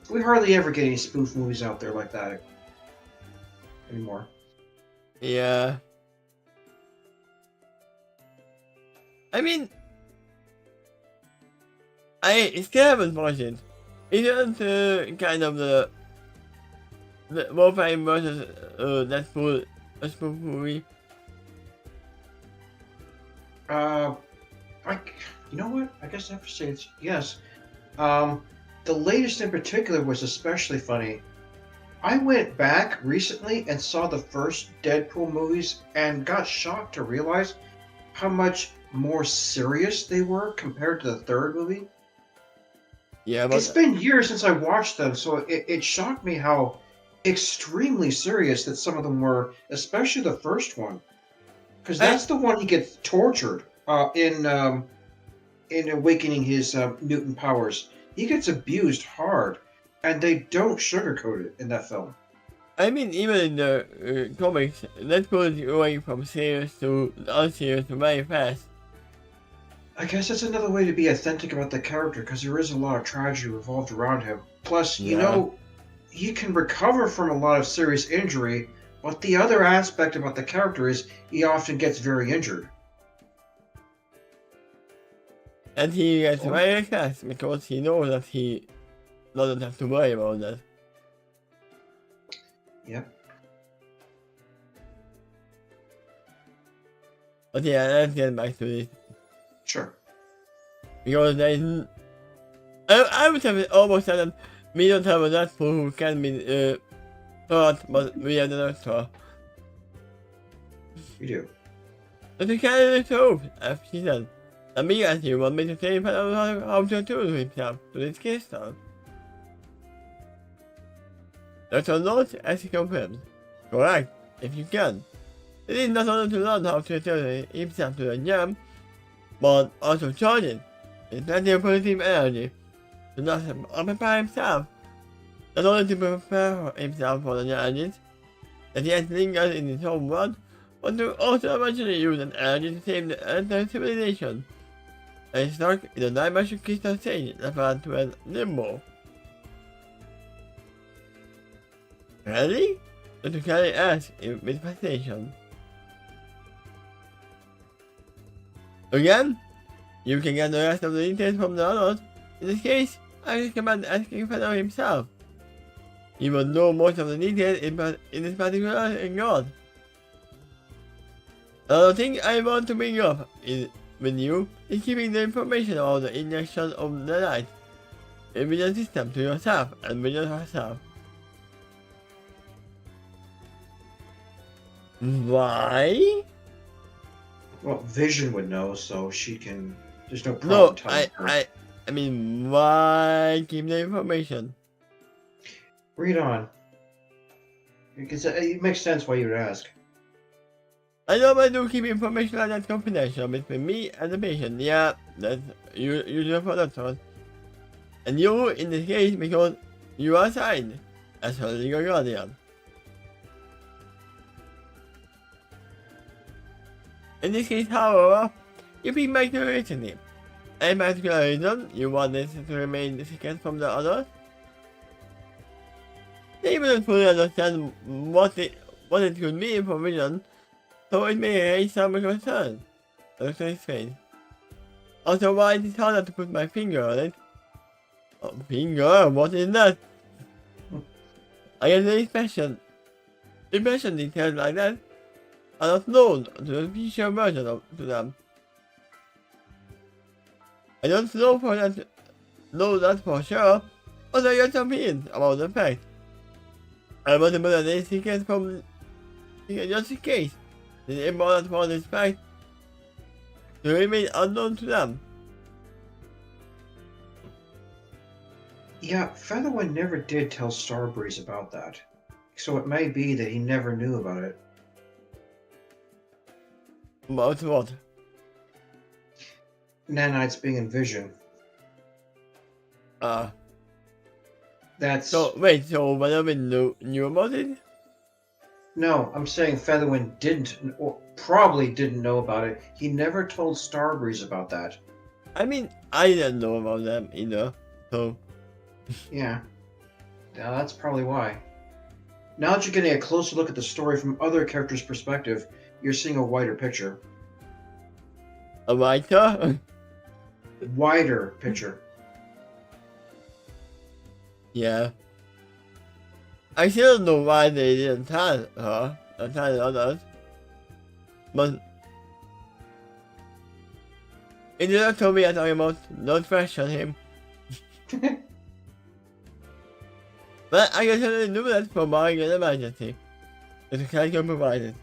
We hardly ever get any spoof movies out there like that anymore. Yeah. I mean, I still haven't watched it. Isn't kind of the Wolfgang versus Deadpool a spoof movie? You know what? I guess I have to say it's yes. The latest in particular was especially funny. I went back recently and saw the first Deadpool movies and got shocked to realize how much more serious they were compared to the third movie. Yeah, but It's been years since I watched them, so it shocked me how extremely serious that some of them were, especially the first one. Because that's the one he gets tortured in awakening his mutant powers. He gets abused hard, and they don't sugarcoat it in that film. I mean, even in the comics, Deadpool is going from serious to unserious very fast. I guess that's another way to be authentic about the character, because there is a lot of tragedy revolved around him. Plus, you know, he can recover from a lot of serious injury, but the other aspect about the character is he often gets very injured. And he gets very fast because he knows that he doesn't have to worry about that. Yep. But yeah, let's get back to this. Sure. Because I would have almost said that we don't have a Deadpool who can be taught, but we have the Doctor. We do. But we can't really prove, as she said. And me as you want me to say how to do himself to this case now. Dr. Note as he confirmed. Correct, if you can. It is not only to learn how to turn himself to a jam, but also charge it with plenty of positive energy to not prepare himself. Not only to prepare himself for the challenges that yet lingers in his home world, but to also eventually use that energy to save the entire civilization. And stuck in the dimension crystal stage referred to as Limbo. Really? Dr. Kelly asked with fascination. Again, you can get the rest of the details from the others. In this case, I recommend asking Feather himself. He will know most of the details in this particular regard. Another thing I want to bring up with you is keeping the information about the injection of the light in the system to yourself and with herself. Why? Well, Vision would know, so she can. There's no problem telling her. I mean, why keep the information? Read on. Because it makes sense why you would ask. I know I do keep information like that confidential between me and the patient. Yeah, that's usual for that one. And you, in this case, because you are assigned as her legal guardian. In this case, however, you pick back to originally. Any particular reason you want this to remain secret from the others? They wouldn't fully understand what it could mean for Vision, so it may raise some concern. Look at his face. Also, why it is harder to put my finger on it? Oh, finger? What is that? I get the impression details like that are not known to the official version to them. I don't know that for sure, but I got some hints about the fact. I want to put any secrets from just in case. It is important for this fact to remain unknown to them. Yeah, Featherwind never did tell Starbreeze about that, so it may be that he never knew about it. About what? Nanites being in Vision. That's... So, wait, so Featherwind knew about it? No, I'm saying Featherwind didn't, or probably didn't know about it. He never told Starbreeze about that. I mean, I didn't know about them either, so... Yeah. Now that's probably why. Now that you're getting a closer look at the story from other characters' perspective, you're seeing a wider picture. A writer? Wider picture. Yeah. I still don't know why they didn't tell her, or tell the others. But... It didn't tell me I talking about, don't question him. But I guess I didn't do that for barring an emergency. That the character provided.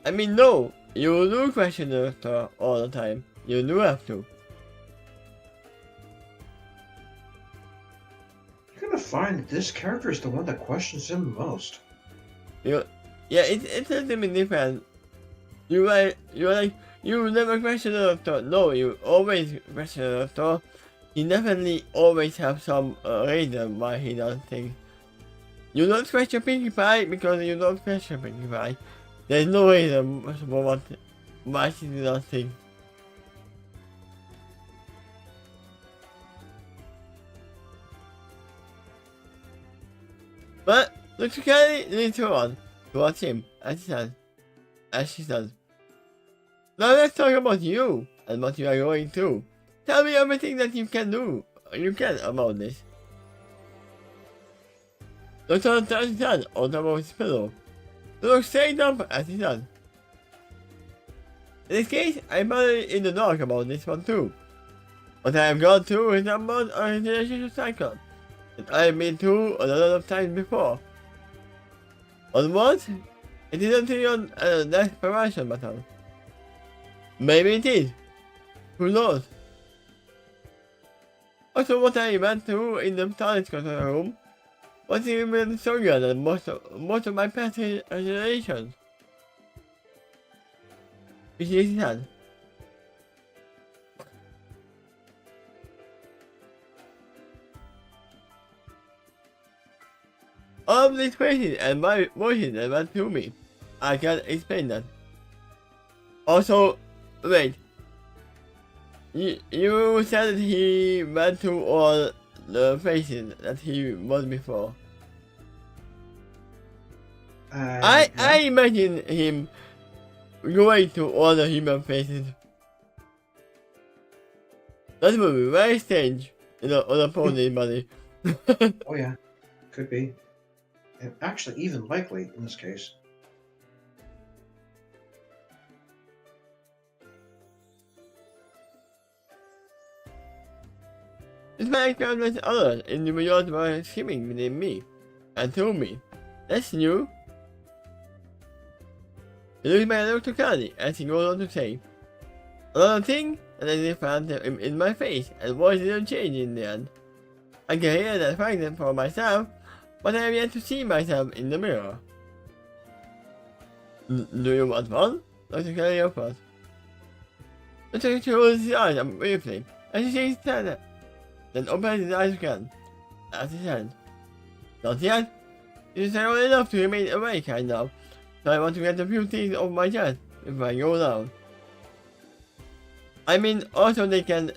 I mean, no, you do question the doctor all the time. You do have to. You're gonna find that this character is the one that questions him the most. Yeah, it's a little bit different. You never question the doctor. No, you always question the doctor. He definitely always have some reason why he does things. You don't question Pinkie Pie because you don't question Pinkie Pie. There's no reason for why she does things. But Dr. Kelly leads her on to watch him, as she says. Now let's talk about you and what you are going through. Tell me everything that you can do you can about this. Dr. touched his hand on top of his pillow. He looked straight up at his son. In this case, I'm in the dark about this one too. But I have gone through his numbers on his relationship cycle. And I have been through a lot of times before. On what? It isn't on a desperation button. Maybe it is. Who knows? Also, what I went through in the TARDIS control room was even stronger than most of my past relations. Which is sad. All of these questions and my voices that went through me, I can't explain that. Also, wait. You said that he went through all the faces that he was before. I imagine him going to all the human faces. That would be very strange on a pony body. Oh yeah, could be. And actually, even likely in this case. This man experienced others in the universe were swimming within me and through me. That's new. He looks back to Candy as he goes on to say, another thing that is different in my face and voice didn't change in the end. I can hear that fragment for myself, but I have yet to see myself in the mirror. Do you want one? Dr. Kelly offers. Dr. Kelly rolls his eyes up briefly as he shakes his head, then opens his eyes again. At his hand. Not yet. It is well enough to remain awake right now, so I want to get a few things off my chest before I go down. I mean, also they can,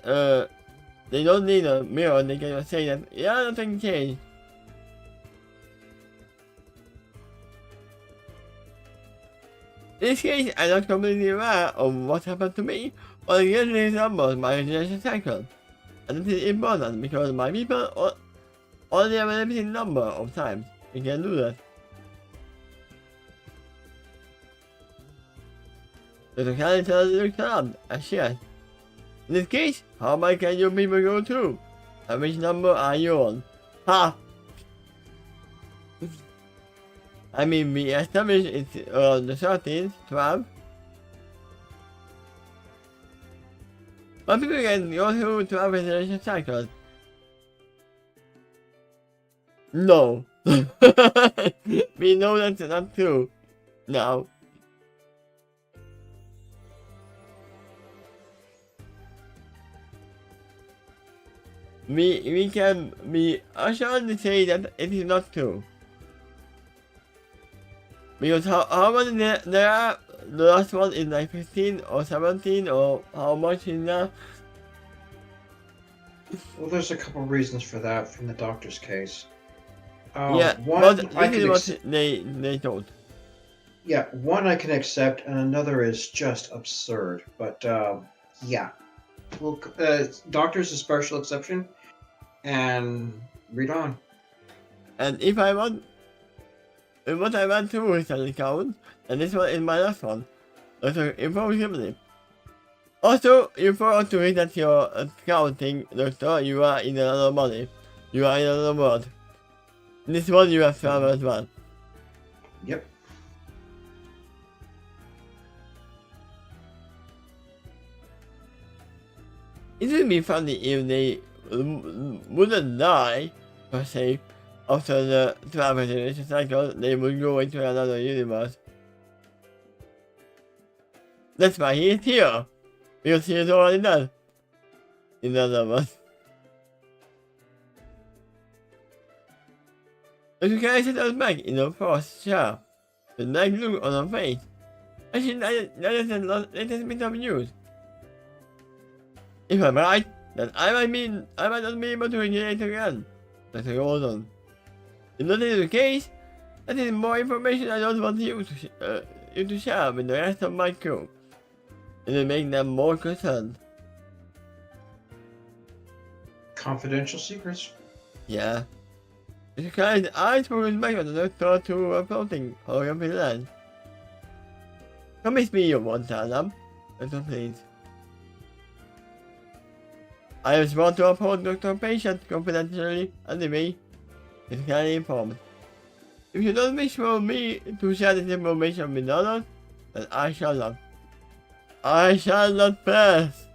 they don't need a mirror, they can just say that, yeah, nothing changed. In this case, I'm not completely aware of what happened to me, or usually resembles my regeneration cycle. And this is important because my people only have a limited number of times we can do that. The character looks around and shares. In this case, how many can you people go through? And which number are you on? Ha! I mean, we established it's around the 13th, 12. But people can go through 12 regeneration cycles. No. We know that's not true. Now. We can be assured to say that it is not true. Because how many there are, the last one is like 15 or 17 or how much is that? Well, there's a couple reasons for that from the doctor's case. Yeah, one but I this is can what they told. Yeah, one I can accept, and another is just absurd. But yeah, well, doctor's a special exception, and read on. And if I want, what I went through is an account, and this one is my last one. Also, impossibly. Also, you forgot to read that your accounting doctor, you are in another body. You are in another world. This one you have traveled as well. Yep. It would be funny if they wouldn't die, per se, after the 12 regeneration cycle, they would go into another universe. That's why he is here, because he is already dead. In other words. But you can sit us back in the first chair, the nice look on her face. I think that is the latest bit of news. If I'm right, then I might not be able to regenerate again. That's a goes on. If that is the case, that is more information I don't want you to share with the rest of my crew. It will make them more concerned. Confidential secrets. Yeah. Because I was back on the thought to a floating hole of the land. Promise me you won't tell them. So please. I was sworn to uphold Dr. Patient confidentially anyway. It's highly informed. If you don't wish for me to share this information with others, then I shall not. I shall not pass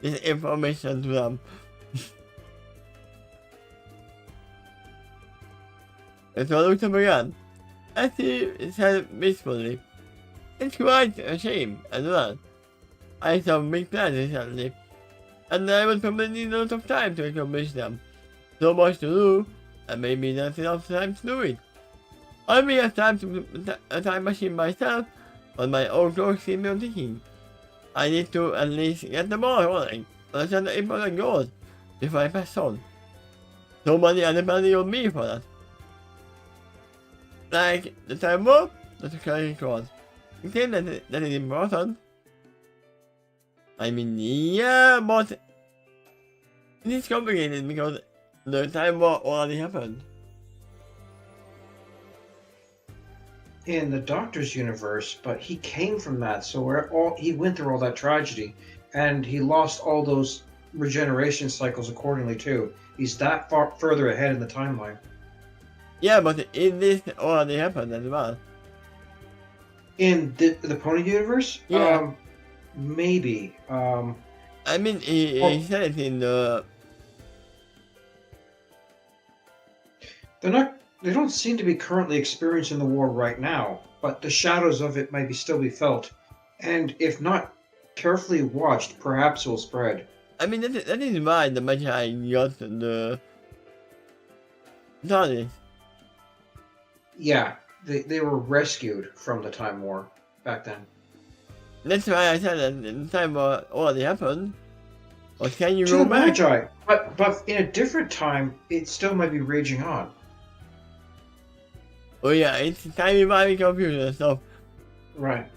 this information to them. And so I looked up again, as he said wistfully, "It's quite a shame, as well. I have some big plans recently, and I would probably need a lot of time to accomplish them. So much to do, and maybe not enough time to do it. I may have time to a time machine myself, but my own clothes seem to be ticking. I need to at least get the ball rolling on some important goals before I pass on. So many are depending on me for that. Like the time warp, that's a carrying cause. You think that is important? I mean, yeah, but it is complicated because the time warp already happened. In the Doctor's universe, but he came from that, so he went through all that tragedy, and he lost all those regeneration cycles accordingly too. He's that far further ahead in the timeline. Yeah, but in this already happened as well. In the Pony universe, yeah, maybe. I mean, he said it in the. They don't seem to be currently experiencing the war right now, but the shadows of it might still be felt, and if not carefully watched, perhaps it will spread. I mean, that is why the Magi got the TARDIS. Yeah, they were rescued from the Time War back then. That's why I said that the Time War already happened. Or can you to go the back? Magi, but in a different time, it still might be raging on. Oh yeah, it's timey-wimey computer stuff. Right.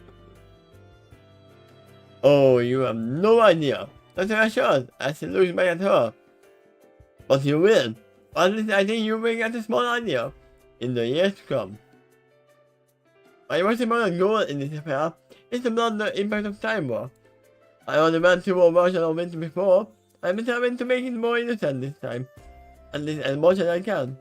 Oh, you have no idea. That's what I should. I should look back at her. But you will. At least I think you will get a small idea in the years to come. My most important goal in this affair is to block the impact of Time War. I only went through a version of it before. I'm determined to make it more innocent this time. At least as much as I can.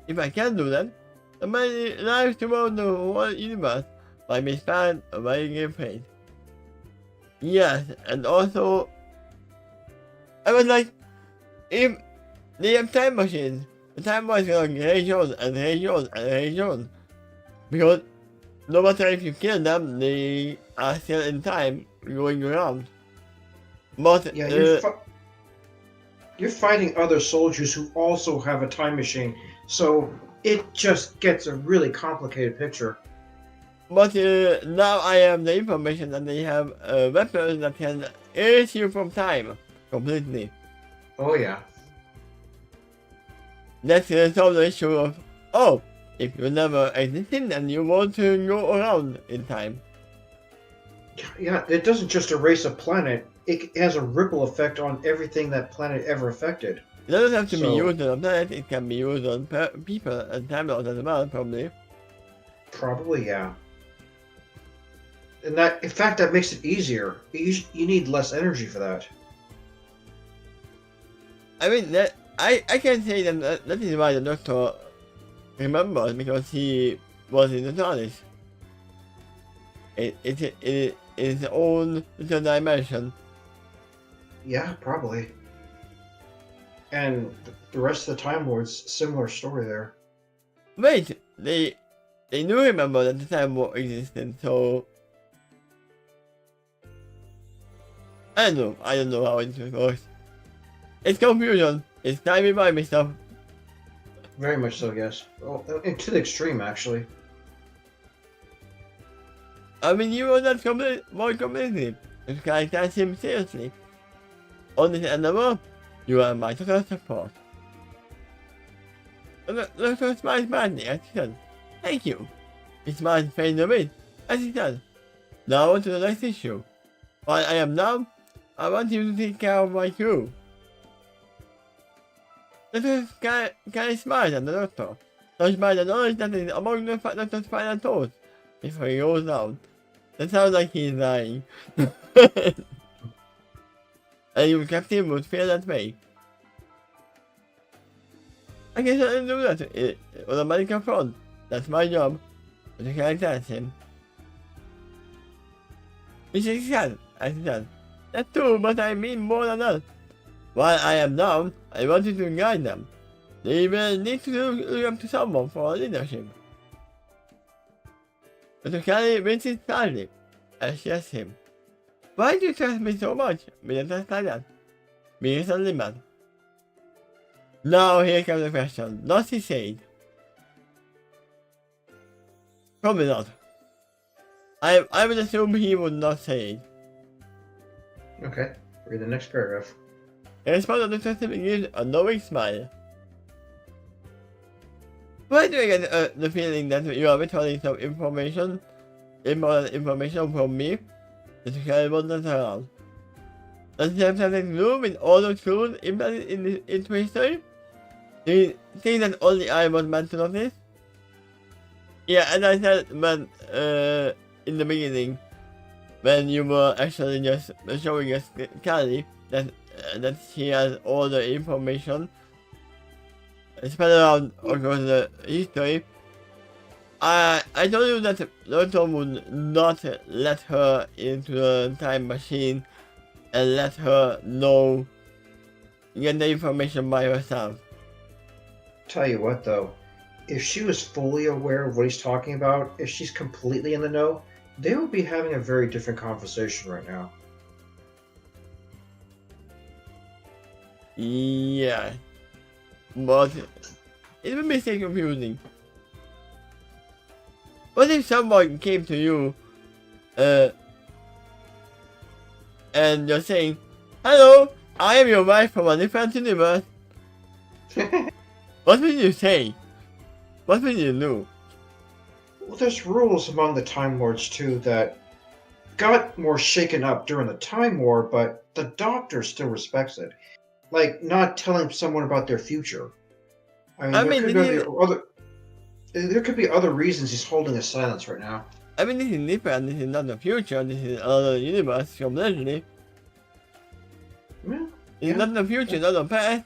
If I can do that, then my life throughout the whole universe might be spared a very great fate. Yes, and also, I was like, if they have time machines, the time was going to rage on and rage on and rage on. Because no matter if you kill them, they are still in time going around. But yeah, you're fighting other soldiers who also have a time machine, so it just gets a really complicated picture. But now I have the information that they have weapons that can erase you from time completely. Oh yeah. That's solve the issue of, oh, if you never existed and you want to go around in time. Yeah, it doesn't just erase a planet, it has a ripple effect on everything that planet ever affected. It doesn't have to be used on a planet, it can be used on people and time loss as well, probably. Probably, yeah. And that, in fact, that makes it easier. You need less energy for that. I mean, that I can say that is why the Doctor remembers, because he was in the TARDIS. It is its own little dimension. Yeah, probably. And the rest of the Time Lords, similar story there. Wait, they do remember that the Time War existed, so I don't know how it works. It's confusion. It's timey-wimey stuff. Very much so, yes. Well, to the extreme, actually. I mean, you were not more completely. You can't take him seriously. On this animal, you are my total support. Doctor smiles badly as he said, "Thank you." His smile faded away as he said, "Now on to the next issue. While I am now, I want you to take care of my crew. This guy smiles at the doctor. So by the knowledge that is among the doctor's final thoughts before he goes down. That sounds like he's dying. And you Captain would feel that way. I can certainly do that on a medical front. That's my job. But you can't ask him. Mrs. Cat, I said. That's true, but I mean more than that. While I am down, I want you to guide them. They will need to look up to someone for leadership. But to carry Mrs. Charlie, I asked him. Why do you trust me so much with a test like that? Being so limit. Now here comes the question. Does he say it? Probably not. I would assume he would not say it. Okay, read the next paragraph. In response to the testimony gives a knowing smile. Why do I get the feeling that you are withholding some information, important information from me? The secretary wanders around. Does he have something to do with all the clues embedded in its history? Do you think that only I was meant to notice? Yeah, and I said when, in the beginning, when you were actually just showing us Callie, that she has all the information spread around across the history. I told you that Doctor would not let her into the time machine and let her get the information by herself. Tell you what though, if she was fully aware of what he's talking about, if she's completely in the know, they would be having a very different conversation right now. Yeah. But it would be so confusing. What if someone came to you and you're saying, "Hello, I am your wife from a different universe." What would you say? What would you do? Well, there's rules among the Time Lords too that got more shaken up during the Time War, but the Doctor still respects it. Like not telling someone about their future. There could be other reasons he's holding a silence right now. I mean, this is different. This is not the future. This is another universe completely. Yeah, It's not the future, not the past.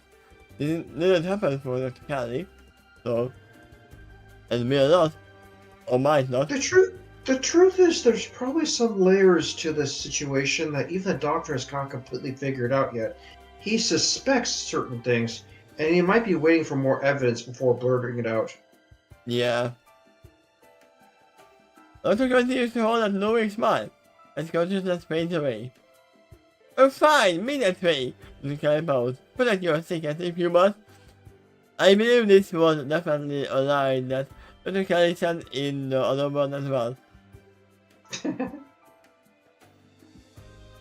This didn't happen for Dr. Callie. So, and we are not. Or might not. The truth is, there's probably some layers to this situation that even the Doctor has not completely figured out yet. He suspects certain things, and he might be waiting for more evidence before blurting it out. Yeah. Doctor continues to hold that knowing smile as consciousness fades away. Oh fine, me that way, the guy bows. Protect your secret if you must. I believe this was definitely a lie that Dr. Kelly said in the other world as well.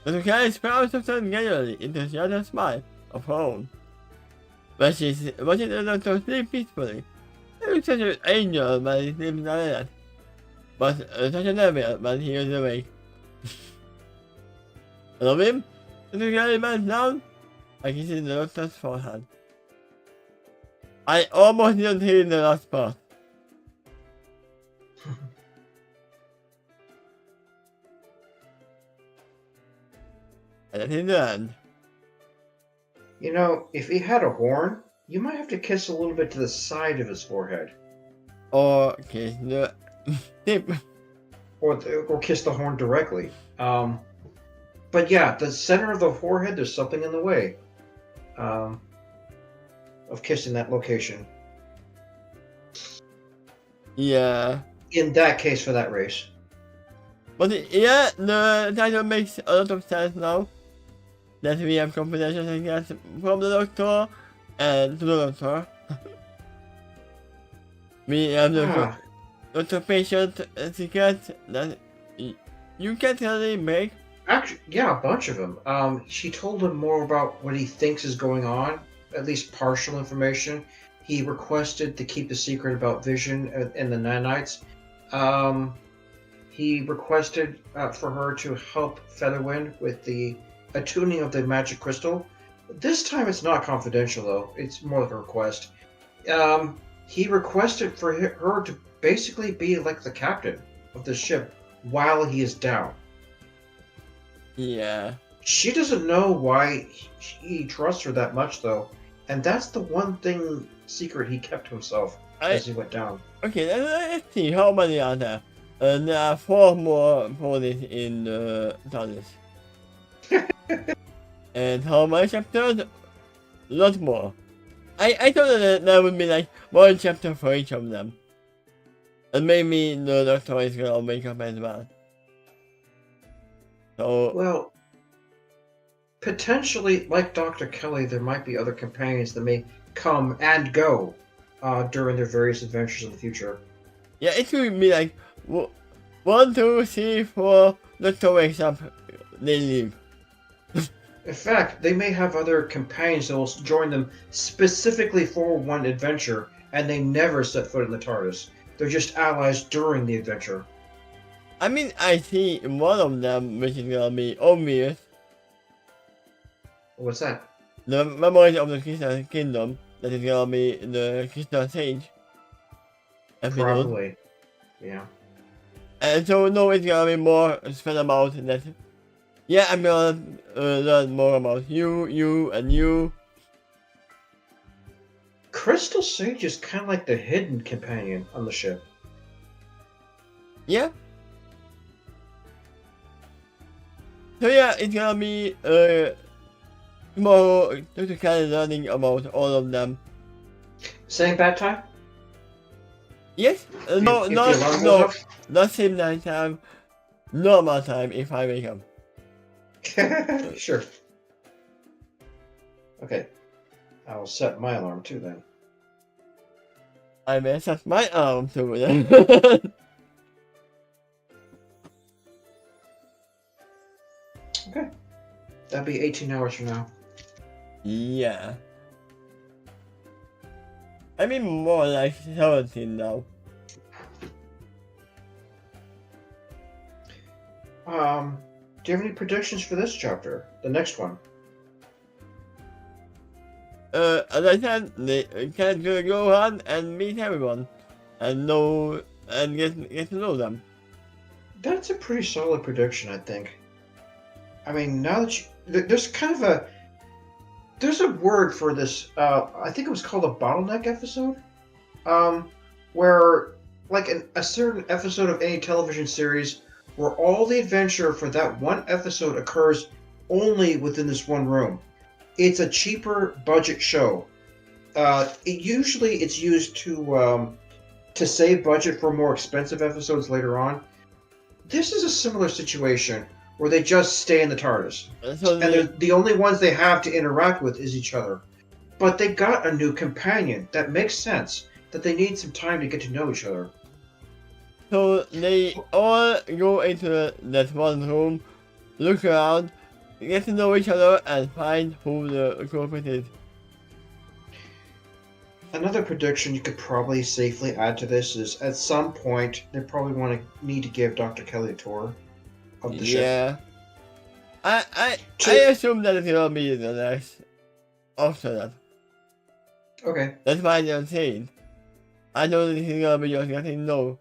Dr. Kelly sprouts to turn gradually into the other smile of her own. But she's watching the doctor sleep peacefully. He looks such an angel when he sleeps like that. But such a devil when he is awake. I love him. Dr. Kelly bends down. I can see the doctor's forehead. I almost didn't hear the last part. And that's in the end. You know, if he had a horn, you might have to kiss a little bit to the side of his forehead. Or kiss the tip. Or kiss the horn directly. But yeah, the center of the forehead, there's something in the way of kissing that location. Yeah. In that case, for that race. But yeah, the title makes a lot of sense now. That we have confidential secrets from the doctor and to the doctor. We have the doctor patient secret that you can't really make. Actually, yeah, a bunch of them. She told him more about what he thinks is going on, at least partial information. He requested to keep a secret about Vision and the nanites. He requested for her to help Featherwind with the attuning of the magic crystal. This time it's not confidential though. It's more like a request. He requested for her to basically be like the captain of the ship while he is down. Yeah. She doesn't know why he trusts her that much though, and that's the one thing secret he kept to himself as he went down. Okay, let's see how many are there. There are 4 more ponies in the TARDIS. And how many chapters? Lot more. I thought that there would be like 1 chapter for each of them. And maybe the Doctor is gonna wake up as well. So Well, potentially, like Dr. Kelly, there might be other companions that may come and go during their various adventures in the future. yeah, it could be like 1, 2, 3, 4. Doctor wakes up, they leave. In fact, they may have other companions that will join them specifically for one adventure, and they never set foot in the TARDIS. They're just allies during the adventure. I mean, I see one of them, which is gonna be obvious. What's that? The Memories of the Crystal Kingdom, that is gonna be the Crystal Sage episode. Probably. Yeah. And so no, it's gonna be more spread about that. Yeah, I'm gonna learn more about you, and you. Crystal Sage is kind of like the hidden companion on the ship. Yeah. So yeah, it's gonna be tomorrow Dr. Kelly learning about all of them. Same bad time? Yes, no, If the alarm goes no, off? not same night time, normal time if I wake up. Sure. Okay. I will set my alarm too then. I may set my arm to then. Okay. That'll be 18 hours from now. Yeah. I mean more like 17 now. Do you have any predictions for this chapter? The next one? As I said, they can go on and meet everyone, and know and get to know them. That's a pretty solid prediction, I think. I mean, now that there's kind of there's a word for this. I think it was called a bottleneck episode, where like a certain episode of any television series, where all the adventure for that one episode occurs only within this one room. It's a cheaper budget show. Usually it's used to save budget for more expensive episodes later on. This is a similar situation where they just stay in the TARDIS. So And the only ones they have to interact with is each other. But they got a new companion. That makes sense. That they need some time to get to know each other. So they all go into that one room, look around, get to know each other, and find who the culprit is. Another prediction you could probably safely add to this is at some point they probably need to give Dr. Kelly a tour of the ship. Yeah. I assume that it's gonna be the next after that. Okay. That's why I'm saying. I know that he's gonna be just getting to know.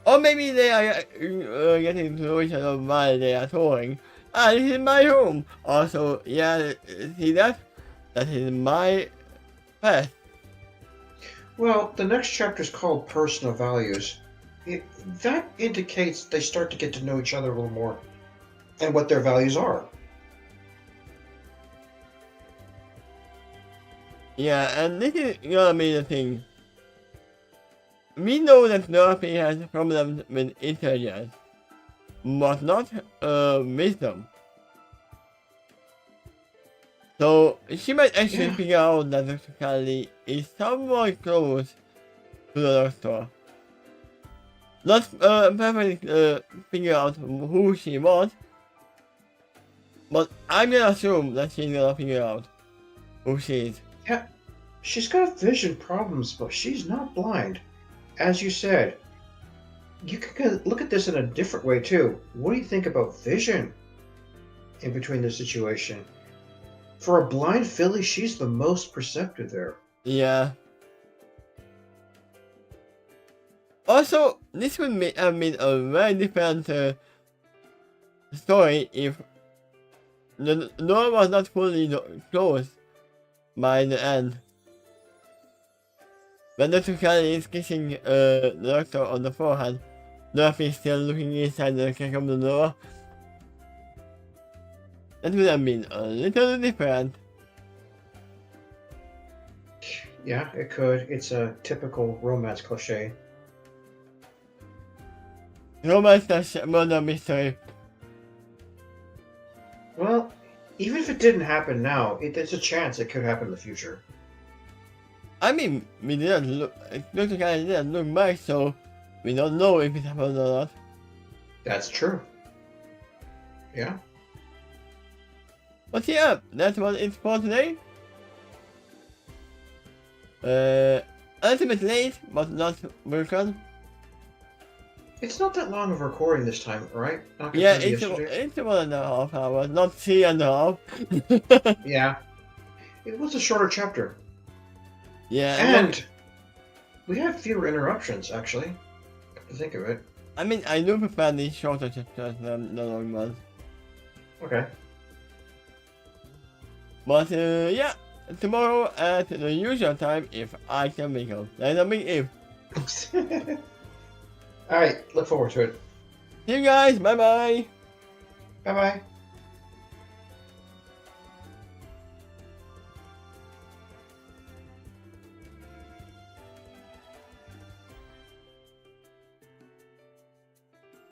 Or maybe they are getting to know each other while they are touring. Ah, this is my home. Also, yeah, see that? That is my pet. Well, the next chapter is called Personal Values. That indicates they start to get to know each other a little more and what their values are. Yeah, and this is gonna be the thing. We know that Dorothy has problems with intelligence, but not wisdom. So she might actually figure out that Dr. Kelly is somewhat close to the Doctor. Not perfectly figure out who she was, but I'm gonna assume that she's gonna figure out who she is. Yeah, she's got vision problems, but she's not blind. As you said, you can look at this in a different way too. What do you think about vision in between this situation? For a blind filly, she's the most perceptive there. Yeah. Also, this would have been a very different story if the door was not fully closed by the end. When Dr. Kelly is kissing the doctor on the forehead, Dorothy is still looking inside the crack of the door. That would have been a little different. Yeah, it could. It's a typical romance cliche. Romance murder mystery. Well, even if it didn't happen now, there's a chance it could happen in the future. I mean, we didn't look. Dr. Kelly didn't look back, so we don't know if it happened or not. That's true. Yeah. But yeah, that's what it's for today. A little bit late, but not broken. It's not that long of recording this time, right? Not Yeah, compared to it's yesterday. 1.5 hours, not 3.5. Yeah. It was a shorter chapter. Yeah, And we have fewer interruptions, actually. Come to think of it. I mean, I do prefer these shorter chapters than the long ones. Okay. But yeah, tomorrow at the usual time if I can make it. That's a big if. Alright, look forward to it. See you guys, bye bye. Bye bye.